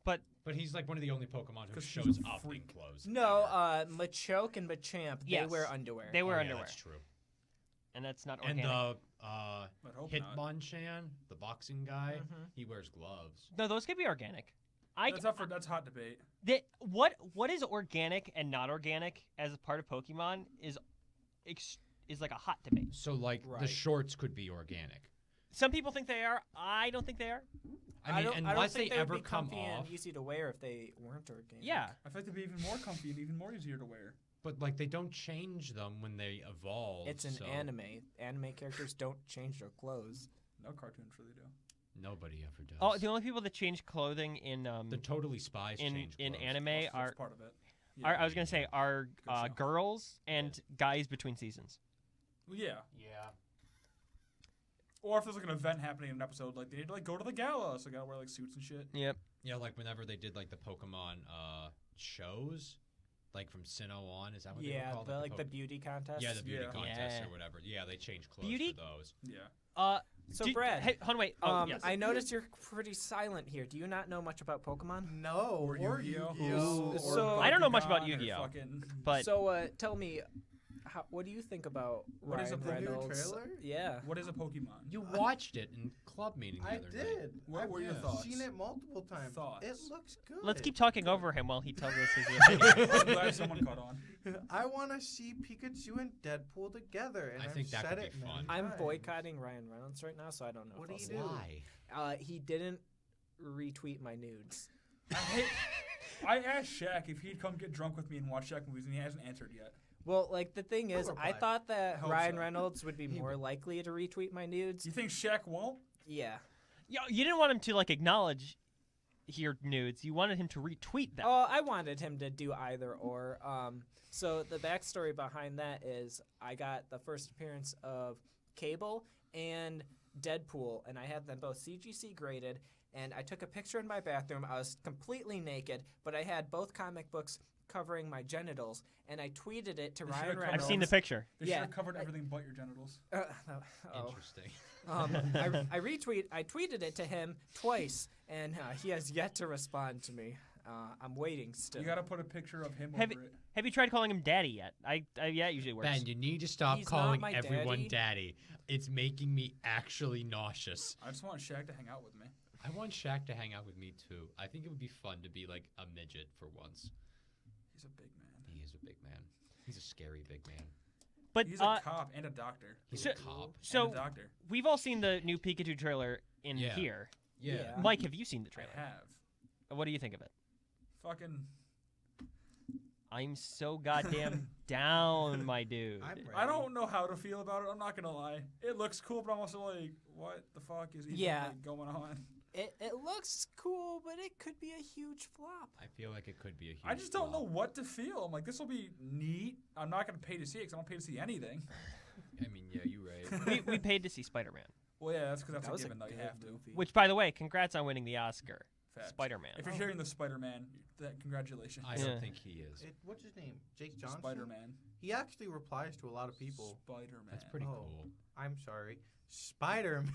but But he's like one of the only Pokemon who 'Cause he's shows a up in freak. clothes. no, ever. Machoke and Machamp they Yes. wear underwear. they wear Oh, underwear, Yeah, that's true. and that's not And organic. the I'd hope not. Hitmonchan, the boxing guy, Mhm. he wears gloves. No, those could be organic. That's hot debate. What is organic and not organic as a part of Pokemon is like a hot debate. So like the Right. shorts could be organic. Some people think they are. I don't think they are. I mean, don't unless think they would ever be come comfy off. and easy to wear if they weren't organic. Yeah. I feel like they'd be even more comfy and even more easier to wear. But like they don't change them when they evolve. It's an so anime. Anime characters don't change their clothes. No cartoons really do. Nobody ever does. Oh, the only people that change clothing in the Totally Spies in change in clothes. anime That's are part of it. I was gonna say are Good show. girls and guys between seasons. Well, yeah. Yeah. Or if there's like an event happening in an episode, like they need to like go to the gala, so they gotta wear like suits and shit. Yep. Yeah, like whenever they did like the Pokemon shows, like from Sinnoh on, is that what they Yeah, were called? the Like the beauty contest. yeah, the beauty Yeah. contest Yeah. or whatever. Yeah, they changed clothes Beauty- for those. Yeah. So Brad, hey, hold on, wait. Oh, yes. I noticed you're pretty silent here. Do you not know much about Pokemon? No, or Yu-Gi-Oh. Yu-Gi-Oh. Or So- I don't know much Bakugan about or Yu-Gi-Oh. fucking- but So what do you think about What is Ryan a new Reynolds? trailer? Yeah. What is a Pokemon? You watched it in club meeting the I other night. did. What were your I've thoughts? seen it multiple times. Thoughts. It looks good. let's keep talking over him while he tells us his opinion. I'm glad someone caught on. I want to see Pikachu and Deadpool together, and I I've think that said could it be many fun. I'm times. boycotting Ryan Reynolds right now, so I don't know. What if do I'll you see do? it. Why? He didn't retweet my nudes. I asked Shaq if he'd come get drunk with me and watch Shaq movies, and he hasn't answered yet. Well, like the thing I'll is, I reply. thought that I hope Ryan so. Reynolds would be more likely to retweet my nudes. You think Shaq won't? Yeah. Yo, you didn't want him to like acknowledge your nudes. You wanted him to retweet them. Oh, I wanted him to do either or. So the backstory behind that is I got the first appearance of Cable and Deadpool, and I had them both CGC graded. And I took a picture in my bathroom. I was completely naked, but I had both comic books covering my genitals, and I tweeted it to They Ryan should've covered- Reynolds. I've seen the picture. They Yeah. should have covered everything but your genitals. Oh. Interesting. I tweeted it to him twice, and he has yet to respond to me. I'm waiting still. You gotta put a picture of him Have over it. Have you tried calling him daddy yet? Yeah, it usually works. Ben, you need to stop He's not calling my everyone daddy. daddy. It's making me actually nauseous. I just want Shaq to hang out with me. I want Shaq to hang out with me too. I think it would be fun to be like a midget for once. He's a big man. He is a big man. He's a scary big man. but He's a cop and a doctor. He's So- a cop. so and a doctor. we've all seen the new Pikachu trailer in Yeah. here. Yeah. Mike, have you seen the I trailer? have. What do you think of it? Fucking. I'm so goddamn down, my dude. I'm ready. I don't know how to feel about it. I'm not gonna lie. It looks cool, but I'm also like, what the fuck is even Yeah. like, going on? It looks cool, but it could be a huge flop. I feel like it could be a huge I just don't know flop. what to feel. I'm like, this will be neat. I'm not going to pay to see it because I don't pay to see anything. I mean, yeah, you're right. we paid to see Spider-Man, Well, yeah, that's because that's That a was given that you good have to. movie. which, by the way, congrats on winning the Oscar. Facts. Spider-Man. If you're hearing the Spider-Man, congratulations. I Yeah. don't think he is. What's his name? Jake Johnson? Spider-Man. He actually replies to a lot of people. Spider-Man. That's pretty Oh. cool. I'm sorry. Spider-Man.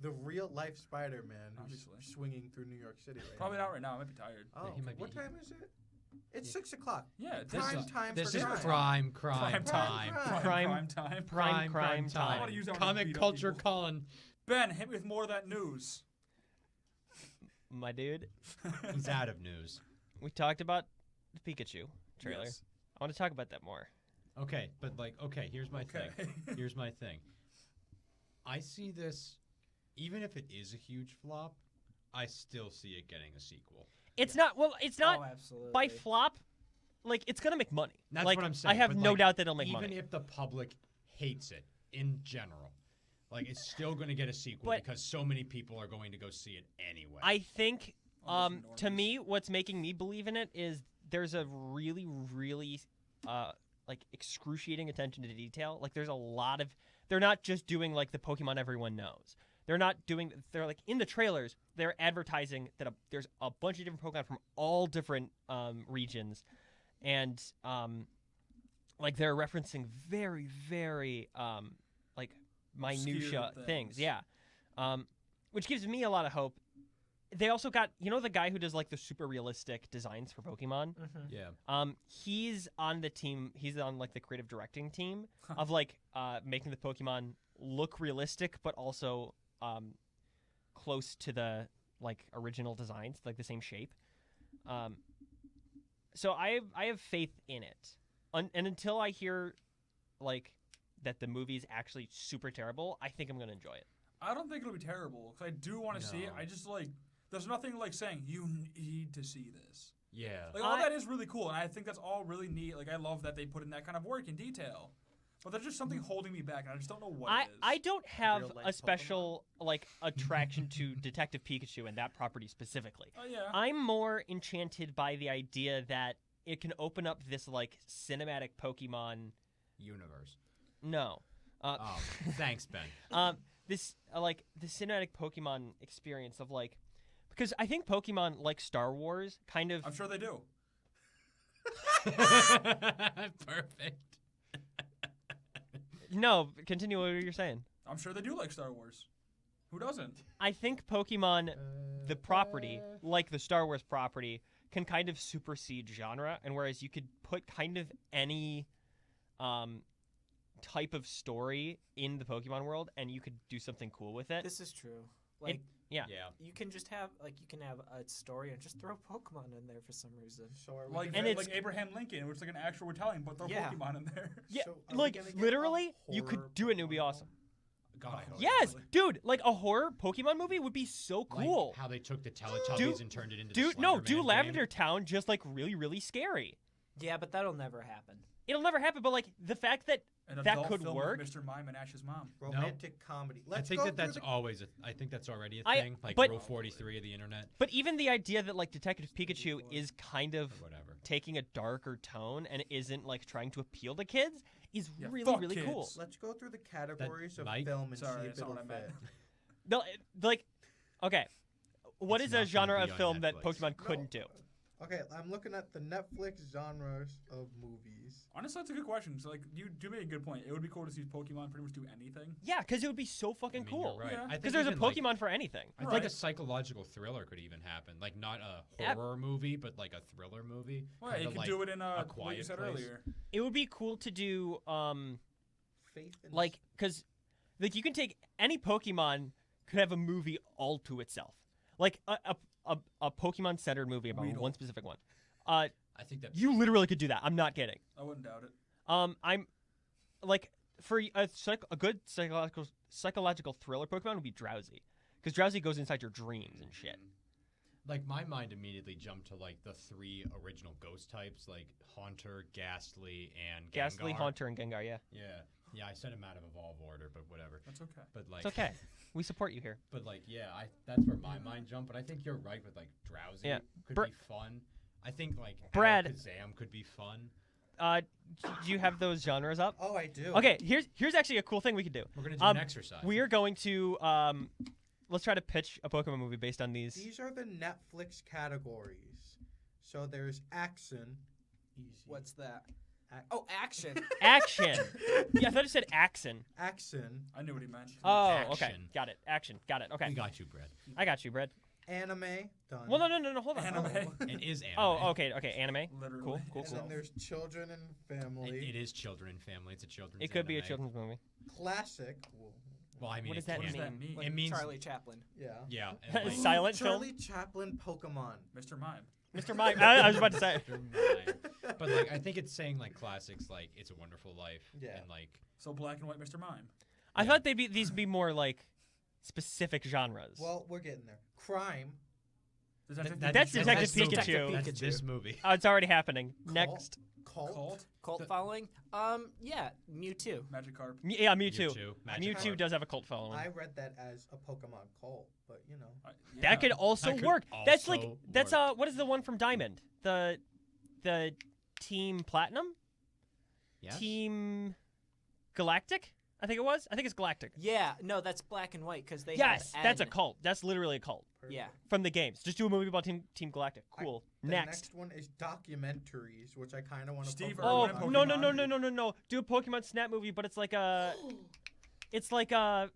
The real-life Spider-Man who's Obviously. swinging through New York City right Probably now. not right now. I might be tired. Oh, Yeah, he might what be- time is it? It's Yeah. 6 o'clock. Yeah, This Prime is- time This for is crime. prime time. Prime time. Prime time. I wanna use that one to Comic beat up culture, people. Cullen. Ben, hit me with more of that news. My dude, He's out of news. we talked about the Pikachu trailer. Yes. I want to talk about that more. Okay, but here's my Okay. thing. Here's my thing. I see this, even if it is a huge flop, I still see it getting a sequel. It's not. Well, it's not Oh, absolutely. by flop. Like it's gonna make money. That's like, what I'm saying. I have but, no like, doubt that it'll make even money. if the public hates it in general, like it's still going to get a sequel But- because so many people are going to go see it anyway. I think, All those to normies. me, what's making me believe in it is there's a really, really, like excruciating attention to detail. Like there's a lot of. They're not just doing like the Pokemon everyone knows. They're not doing. They're like in the trailers. They're advertising that there's a bunch of different Pokemon from all different regions, and like they're referencing very, very like minutia Obscure things. things. Yeah, which gives me a lot of hope. They also got the guy who does like the super realistic designs for Pokemon. yeah. He's on the team. He's on like the creative directing team of like making the Pokemon look realistic, but also close to the like original designs, like the same shape. So I have faith in it, and until I hear like that the movie's actually super terrible, I think I'm gonna enjoy it. I don't think it'll be terrible because I do want to see it. No. I just like there's nothing like saying you need to see this. Yeah. Like all that is really cool, and I think that's all really neat. Like I love that they put in that kind of work in detail. But there's just something holding me back, and I just don't know what it is. I don't have Real-life a special like attraction to Detective Pikachu and that property specifically. Oh yeah. I'm more enchanted by the idea that it can open up this like cinematic Pokemon. Universe. No. Oh, thanks, Ben. This like the cinematic Pokemon experience of like, because I think Pokemon, like Star Wars, kind of. I'm sure they do. Perfect. No, continue what you're saying. I'm sure they do like Star Wars. Who doesn't? I think Pokemon, the property, like the Star Wars property, can kind of supersede genre, and whereas you could put kind of any type of story in the Pokemon world, and you could do something cool with it. This is true. Like Yeah. Yeah. you can just have you can have a story and just throw Pokemon in there for some reason. So are we Like And like it's- Abraham Lincoln, which is like an actual Italian, but throw Yeah. Pokemon in there. Yeah, So are we like gonna get literally, a you could horror do it and it would be Pokemon awesome. God, I hope. Yes, really. dude, like a horror Pokemon movie would be so Like cool. how they took the Teletubbies Do- and turned it into Dude, the no, Slender do Man Lavender game. Town just like really, really scary. Yeah, but that'll never happen. It'll never happen, but like the fact that An that adult could film work. with Mr. Mime and Ash's mom. romantic comedy? I Let's think go that that's through the- always. I think that's already a I- thing. Like but- Rule 43 of the internet But even the idea that like Detective Pikachu is kind of or whatever. taking a darker tone and isn't like trying to appeal to kids is Yeah, really, fuck really kids. cool. Let's go through the categories of Mike? film and Sorry, see if that's not it'll what I meant. fit. No, like, okay, what It's is not a gonna genre be of on film that Netflix. Pokemon couldn't do? Okay, I'm looking at the Netflix genres of movies. Honestly, that's a good question. So, like, you do make a good point. It would be cool to see Pokemon pretty much do anything. Yeah, because it would be so fucking I mean, cool. You're right. Yeah. I think Because there's a even, like, Pokemon for anything. I think a Right. psychological thriller could even happen. Like not a Yep. horror movie, but like a thriller movie. Well, Kinda you could like do it in A what Quiet you said Place. earlier. It would be cool to do, Faith and like, because like you can take any Pokemon could have a movie all to itself, like a Pokemon centered movie about Weedle. one specific one. I think that You literally could do that. I'm not kidding. I wouldn't doubt it. I'm like for a good psychological thriller Pokemon would be Drowsy, because Drowsy goes inside your dreams and shit. like my mind immediately jumped to like the three original ghost types, like Haunter, Ghastly, and Ghastly, Gengar. Haunter, and Gengar. Yeah. Yeah. Yeah, I said him out of Evolve order, but whatever. That's okay. But like, It's okay. We support you here. But like, yeah, that's where my mind jumped. But I think you're right with like Drowsy Yeah. could Br- be fun. I think like Brad- Alakazam could be fun. Do you have those genres up? Oh, I do. Okay, here's actually a cool thing we could do. We're gonna do an exercise. We are going to let's try to pitch a Pokemon movie based on these. These are the Netflix categories. So there's action. Easy. What's that? Ac- Oh, action. Action. Yeah, I thought it said Axon. Action, I knew what he meant. Oh, okay. Action. Got it. Action. Got it. Okay. We got you, Brad. I got you, Brad. anime, done. Well, no. Hold on. Anime. It is anime. Oh, okay. Anime. Literally. Cool. And then there's children and family. It is children and family. It's a children's. It could be a anime. children's movie. Classic. Well, I mean, What does it that What does can- that mean? It means Charlie Chaplin. Yeah. Yeah. and, like, Silent film. Charlie Chaplin Pokemon. Mr. Mime. Mr. Mime. I was about to say. Never mind. But like, I think it's saying like classics, like "It's a Wonderful Life," Yeah. and like, So black and white Mr. Mime. I thought these be more like specific genres. Well, we're getting there. Crime. Does that That's Detective this movie. Pikachu. That's this movie. It's already happening. Next. Cult. Cult? Cult following? Yeah, Mewtwo. Magikarp. Yeah, Mewtwo. Magikarp. Mewtwo does have a cult following. I read that as a Pokemon cult, but you know. Yeah. That could also That could work. That's like also that's work. what is the one from Diamond? The Team Platinum? Yes. Team Galactic? I think it was. I think it's Galactic. Yeah, no, that's black and white because they Yes, had that's a N. cult. That's literally a cult Yeah. from the games. Just do a movie about Team Galactic. Cool. The Next. one is documentaries, which I kind of want to. Steve Oh Irwin and no Pokemon. no! Do a Pokemon Snap movie, but it's like a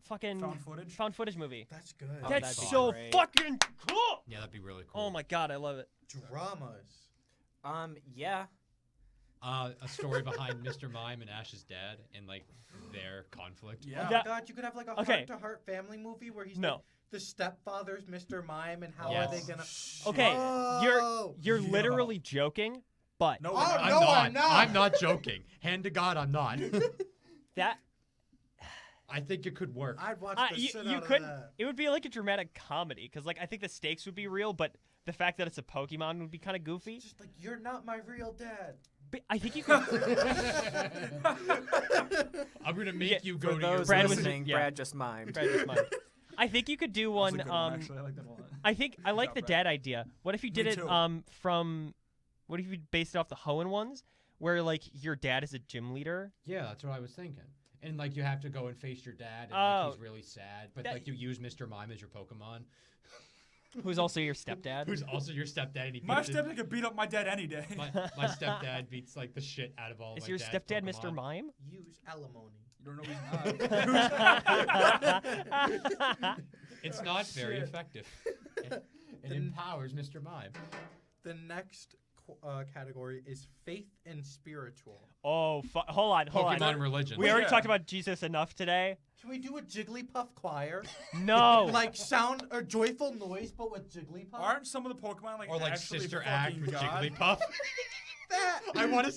fucking Found footage. movie. That's good. Oh, That's that'd be so great. fucking cool. Yeah, that'd be really cool. Oh my god, I love it. Dramas. Yeah. A story behind Mr. Mime and Ash's dad and like their conflict. Yeah. Oh That- my God, you could have like a Okay. heart-to-heart family movie where he's No. like the stepfather's Mr. Mime and how Yes. are they gonna? Okay, Oh! you're Yeah. literally joking, but No, Oh, we're not. no, I'm not. I'm not joking. Hand to God, I'm not. that I think it could work. I'd watch the you shit you out couldn't. of that. It would be like a dramatic comedy because like I think the stakes would be real, but the fact that it's a Pokemon would be kind of goofy. Just like you're not my real dad. But I think you could. I'm gonna make Yeah, you go For to your those Brad was- listening, yeah. Brad just mimed. Brad just mimed. I think you could do That's a one. good one, actually. I like that a lot. I think I like job, the Brad. dad idea. What if you did Me it too. from? What if you based it off the Hoenn ones, where like your dad is a gym leader? Yeah, that's what I was thinking. And like you have to go and face your dad, and Oh. like, he's really sad. But That- like you use Mr. Mime as your Pokemon, Who's also your stepdad? who's also your stepdad. And he My beats his- stepdad could beat up my dad any day. my stepdad beats like the shit out of all. Is my your dad's stepdad Pokemon. Mr. Mime? Use alimony. You don't know he's not. It's not very Shit. effective. It empowers Mr. Mime. The next category is faith and spiritual. Oh, hold on. Pokemon religion. We already Yeah. talked about Jesus enough today. Can we do a Jigglypuff choir? No. Like sound or joyful noise, but with Jigglypuff? Aren't some of the Pokemon like or like actually Sister Act fucking with God? Jigglypuff. that? I want to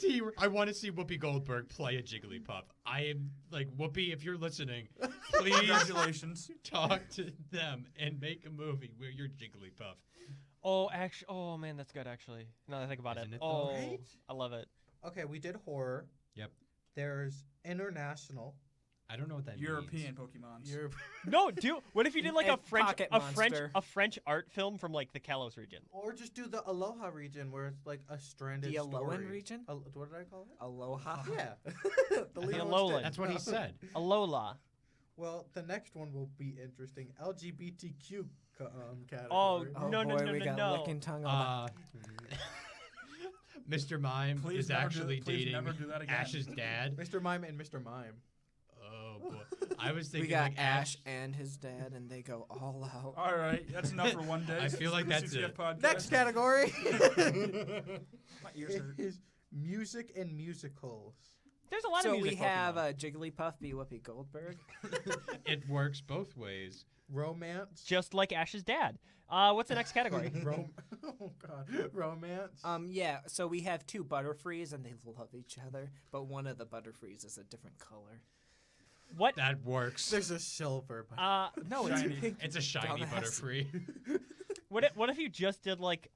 see Whoopi Goldberg play a Jigglypuff. I am like Whoopi, if you're listening, please Congratulations. talk to them and make a movie where you're Jigglypuff. Oh, actually. Oh man, that's good. Actually, now that I think about Isn't it. it though? Oh, Right? I love it. Okay, we did horror. Yep. There's international. I don't know what that European means. Pokemons. No, dude. What if you did like a And French, Pocket a French, Monster. a French art film from like the Kalos region? Or just do the Aloha region where it's like a stranded The story. Alolan region? What did I call it? Aloha. Yeah. the The Lilo Alolan. instead. That's what he said. Alola. Well, the next one will be interesting. LGBTQ category. Oh, Oh No, boy, no, we no, got no. licking tongue on Mr. Mime Please is never do- actually please dating never do that again. Ash's dad. Mr. Mime and Mr. Mime. Oh boy, I was We thinking got like Ash and his dad, and they go all out. All right, that's enough for one day. I feel like The that's CCF it. podcast. Next category My ears hurt. is music and musicals. There's a lot So of music. we have Pokemon. Jigglypuff be Whoopi Goldberg. It works both ways. Romance. just like Ash's dad. What's the next category? Oh God, romance. Yeah, so we have two Butterfrees, and they love each other, but one of the Butterfrees is a different color. What? That works. There's a silver. But No, Shiny. it's pink. It's a shiny Dumbass. Butterfree. What if you just did like?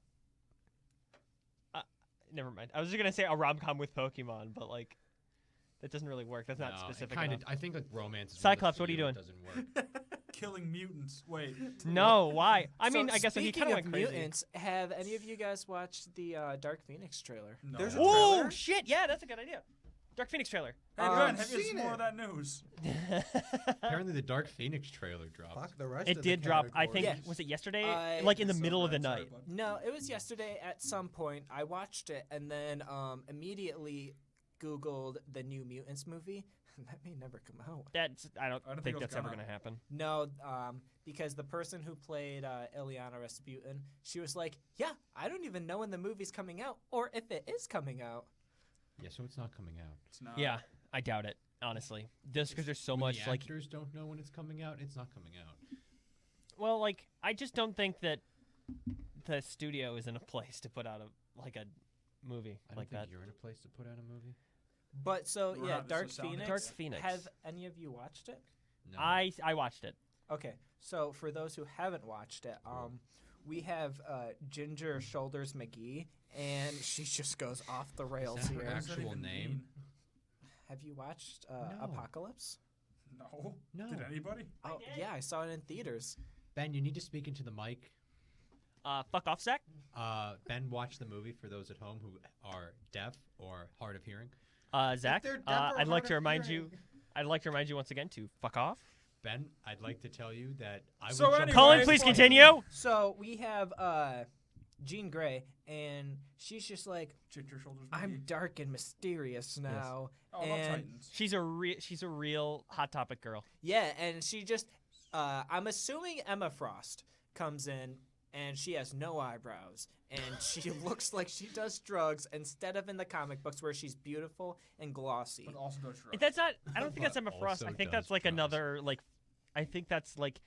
Never mind. I was just gonna say a rom com with Pokemon, but like, That doesn't really work. That's not specific Kind enough. of. I think like romance. Is Cyclops, what are you doing? Doesn't work. Killing mutants. Wait. No, why? I So mean, I guess if he speaking kind of of went crazy. mutants, have any of you guys watched the Dark Phoenix trailer? No. There's a Oh trailer? shit! Yeah, that's a good idea. Dark Phoenix trailer. Hey, Ben, have you seen seen more it. of that news? Apparently, the Dark Phoenix trailer dropped. Fuck the rest It of the did drop. I think categories. was it yesterday? I- Like in the So middle of the bad, sorry, night. bud. No, it was yesterday at some point. I watched it and then immediately Googled the New Mutants movie. That may never come out. I don't think think it's that's ever gonna. gonna happen. No, because the person who played Ileana Rasputin, she was like, "Yeah, I don't even know when the movie's coming out or if it is coming out." Yeah, so it's not coming out. It's not. Yeah, I doubt it. Honestly, just because there's so When much the like, actors don't know when it's coming out. It's not coming out. well, like I just don't think that the studio is in a place to put out a movie I don't like think that. you're in a place to put out a movie. But so We're yeah, not Dark so sound Phoenix. Dark Phoenix. Have any of you watched it? No. I watched it. Okay, so for those who haven't watched it, we have Ginger Shoulders McGee, and she just goes off the rails that her here. What does that actual even name? mean? Have you watched No. Apocalypse? No. No. Did anybody? Oh yeah, I saw it in theaters. Ben, you need to speak into the mic. Fuck off, Zach. Ben watched the movie for those at home who are deaf or hard of hearing. Zach. they're deaf or I'd like hard to of remind hearing. you. I'd like to remind you once again to fuck off. Ben, I'd like to tell you that I So would jump anyway, Cullen, please fuck. continue. So we have Jean Grey, and she's just like, Chick your shoulders. "I'm McGee. dark and mysterious now." Oh, I love and Titans. She's a real hot topic girl. yeah, and she just, I'm assuming Emma Frost comes in, and she has no eyebrows, and she looks like she does drugs instead of in the comic books where she's beautiful and glossy. But also does drugs. That's not. I don't think that's But Emma Frost. I also think does that's like drugs. another like. I think that's like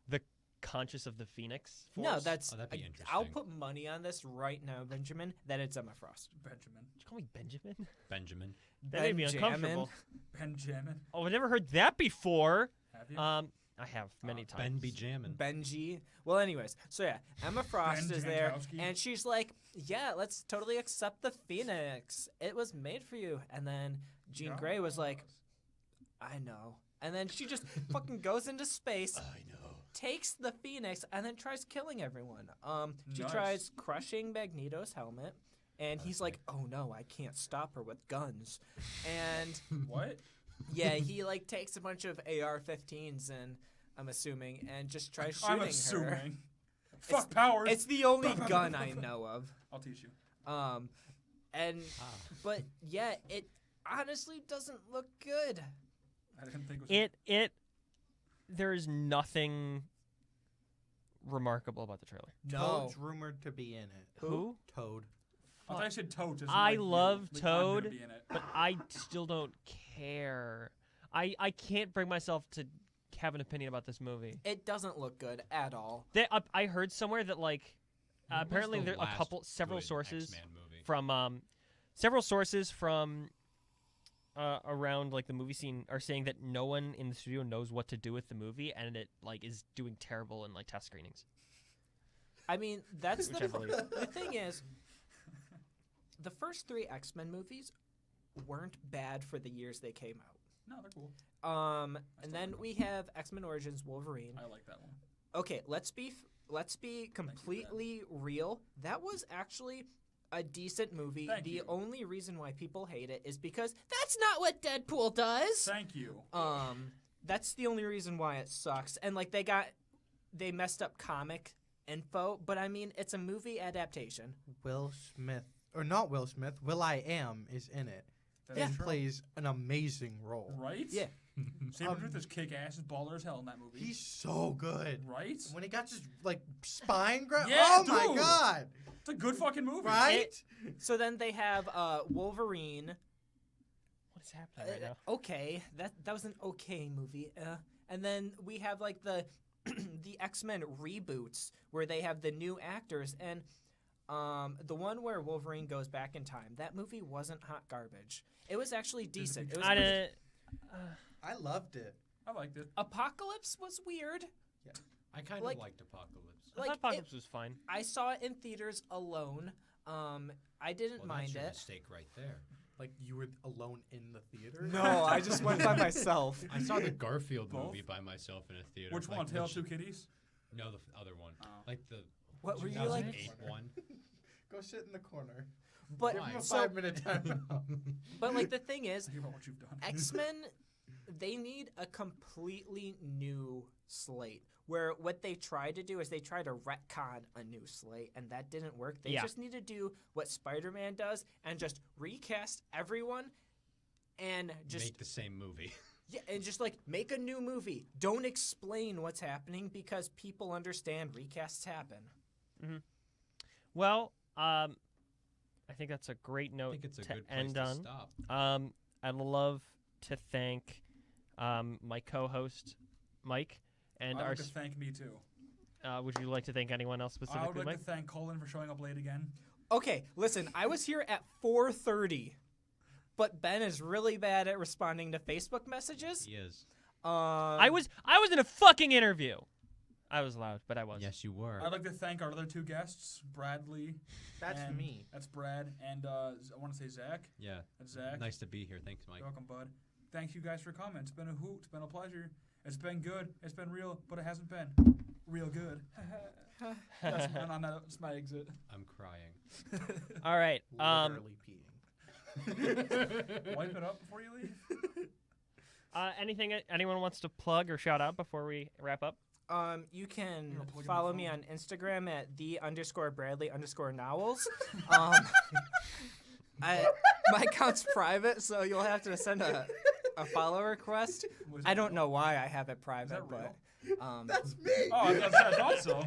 the conscious of the Phoenix. No, Force. that's. Oh, that'd be I'll interesting. put money on this right now, Benjamin, that it's Emma Frost. Benjamin. Did you call me Benjamin? Benjamin. That made me Benjamin. uncomfortable. Benjamin. Oh, I've never heard that before. Have you? I have many times. Ben be jammin'. Benji. Well, anyways, so yeah, Emma Frost Ben is there, Jankowski. and she's like, "Yeah, let's totally accept the Phoenix. It was made for you." And then Jean Grey was like, "I know." And then she just fucking goes into space, I know. takes the Phoenix, and then tries killing everyone. She Nice. tries crushing Magneto's helmet, and he's like, "Oh no, I can't stop her with guns." And What? yeah, he like takes a bunch of AR-15s, and I'm assuming, and just tries shooting I'm her. assuming. Fuck powers. It's the only gun I know of. I'll teach you. And but yeah, it honestly doesn't look good. I didn't think it was. It. There is nothing remarkable about the trailer. No. Toad's rumored to be in it. Who? Toad. I thought you said Toad. as in, I like, you, love like, I'm gonna Toad, be in it. but I still don't care. I can't bring myself to have an opinion about this movie. It doesn't look good at all. I heard somewhere that like When was apparently the there last several good sources X-Men movie? from around like the movie scene are saying that no one in the studio knows what to do with the movie, and it like is doing terrible in like test screenings. I mean, that's Which I believe. the thing is, the first 3 X-Men movies weren't bad for the years they came out. No, they're cool. And still then like we have X-Men Origins Wolverine. I like that one. Okay, let's be completely real. That was actually a decent movie. Thank The you. only reason why people hate it is because that's not what Deadpool does. Thank you. That's the only reason why it sucks. And like they messed up comic info, but I mean it's a movie adaptation. Will Smith, or not Will Smith, Will.I.am is in it. That And is true. plays an amazing role. Right? Yeah. Sabretooth is kick ass, is baller as hell in that movie. He's so good. right? When he got his like spine grab. Yeah, Oh my dude. god! It's a good fucking movie. Right? So then they have Wolverine. What is happening right now? Okay, that was an okay movie. And then we have like the the X-Men reboots where they have the new actors, and the one where Wolverine goes back in time. That movie wasn't hot garbage. It was actually decent. It was I didn't. I loved it. I liked it. Apocalypse was weird. I kind Like- of liked Apocalypse. I Like, thought Apocalypse was fine. I saw it in theaters alone. I didn't Well, mind that's your it. mistake right there. Like you were alone in the theater? No, I just went by myself. I saw the Garfield Both? movie by myself in a theater. Which like, one? Tale of Two Kitties? No, the other one. Oh. Like the What were you like? 2008 one. Go sit in the corner. But Give him a so, 5-minute time. but like the thing is, Hear about what you've done. X-Men, they need a completely new slate. Where what they tried to do is they tried to retcon a new slate, and that didn't work. They just need to do what Spider-Man does and just recast everyone and just make the same movie. yeah, and just like make a new movie. Don't explain what's happening because people understand recasts happen. Mm-hmm. Well, I think that's a great I note think it's a to good place end to on. stop. I'd love to thank my co-host Mike and I our. would like to thank me too. Would you like to thank anyone else specifically, I would like Mike? to thank Cullen for showing up late again. Okay, listen, I was here at 4:30, but Ben is really bad at responding to Facebook messages. He is. I was in a fucking interview. I was loud, but I was. Yes, you were. I'd like to thank our other two guests, Bradley. That's and- me. That's Brad, and I want to say Zach. Yeah. That's Zach. Nice to be here. Thanks, Mike. You're welcome, bud. Thank you guys for coming. It's been a hoot. It's been a pleasure. It's been good. It's been real, but it hasn't been real good. That's my exit. I'm crying. All right. Literally peeing. Wipe it up before you leave. Anything anyone wants to plug or shout out before we wrap up? You can You're plugging follow the me on phone. Instagram at _Bradley_Nowels. My account's private, so you'll have to send a follow request. Was I it don't real? know why I have it private, that real? but That's me. Oh, I thought so.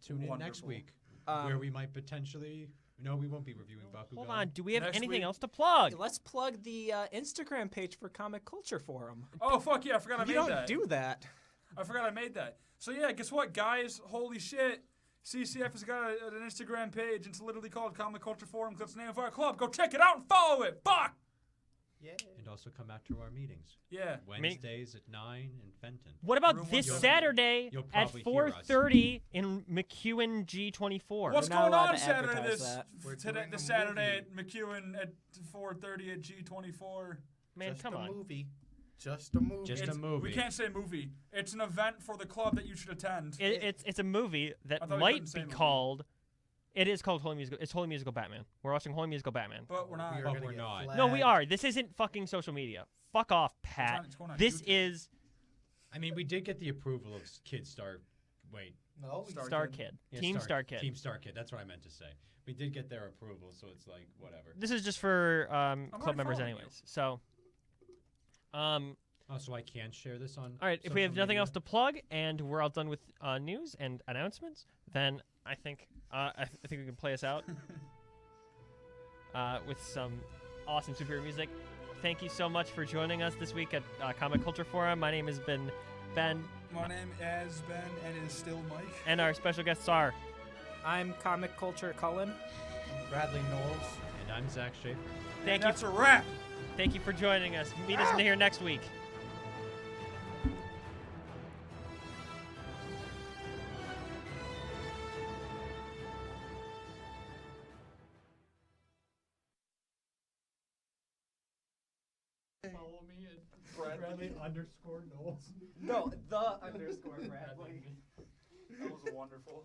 Tune in next Wonderful. week, Um, where we might potentially. No, we won't be reviewing Bakugan. Hold on. Do we have Next anything week- else to plug? let's plug the Instagram page for Comic Culture Forum. Oh, fuck yeah. I forgot I You made don't that. do that. I forgot I made that. So yeah, guess what, guys? Holy shit. CCF has got an Instagram page. It's literally called Comic Culture Forum. That's the name of our club. Go check it out and follow it. Fuck! Yeah. And also come out to our meetings. Yeah. Wednesdays at 9 in Fenton. What about Room this 170. Saturday You'll at probably hear us. 4:30 in McEwen G24? What's We're not going allowed on to Saturday advertise this that. We're today, doing this a Saturday at movie. McEwen at 4:30 at G24? Man, Just come a on. movie. Just a movie. Just a It's- movie. We can't say movie. It's an event for the club that you should attend. It's a movie I that thought we might couldn't say be movie. called. It is called Holy Musical. It's Holy Musical Batman. We're watching Holy Musical Batman. But we're not. We are But gonna we're get not. No, we flagged. are. This isn't fucking social media. Fuck off, Pat. it's going on This YouTube. is I mean, we did get the approval of Kid Star. Wait. No, we Star Star Kid. Kid. Yeah, Team Star Kid. Team Star Kid. That's what I meant to say. We did get their approval, so it's like, whatever. This is just for already club members, following you. anyways. So, Oh, so I can share this on. all right. If we have social nothing media? else to plug and we're all done with news and announcements, then I think I think we can play us out with some awesome superhero music. Thank you so much for joining us this week at Comic Culture Forum. My name has been Ben, My name is Ben and is still Mike. and our special guests are. I'm Comic Culture Cullen. Bradley Knowles. And I'm Zach Schaefer. Thank That's a wrap. Thank you for joining us. Meet us in here next week. Follow me at Bradley_Knowles. No, the _Bradley. That was wonderful.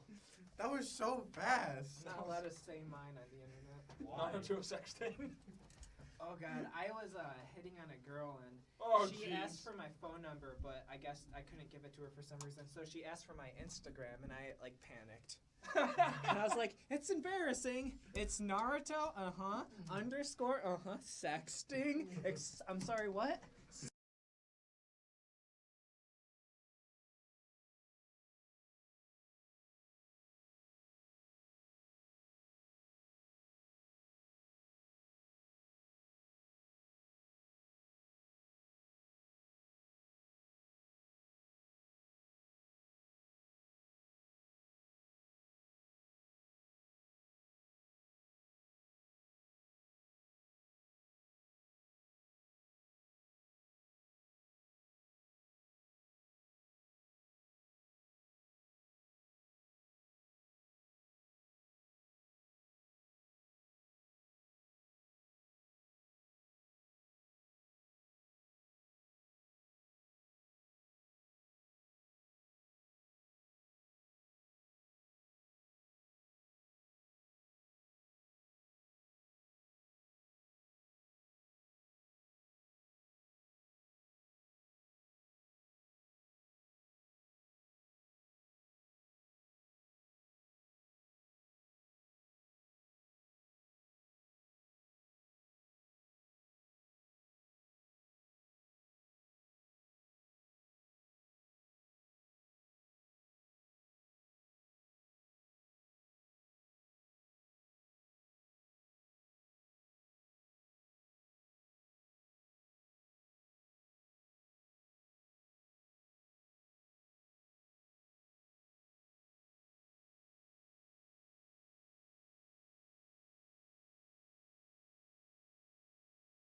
That was so fast. Not allowed to say mine on the internet. Not into a sex thing. Oh god, I was hitting on a girl and Oh, she jeez. asked for my phone number, but I guess I couldn't give it to her for some reason. So she asked for my Instagram, and I like panicked. And I was like, "It's embarrassing. It's Naruto, _sexting. I'm sorry, what?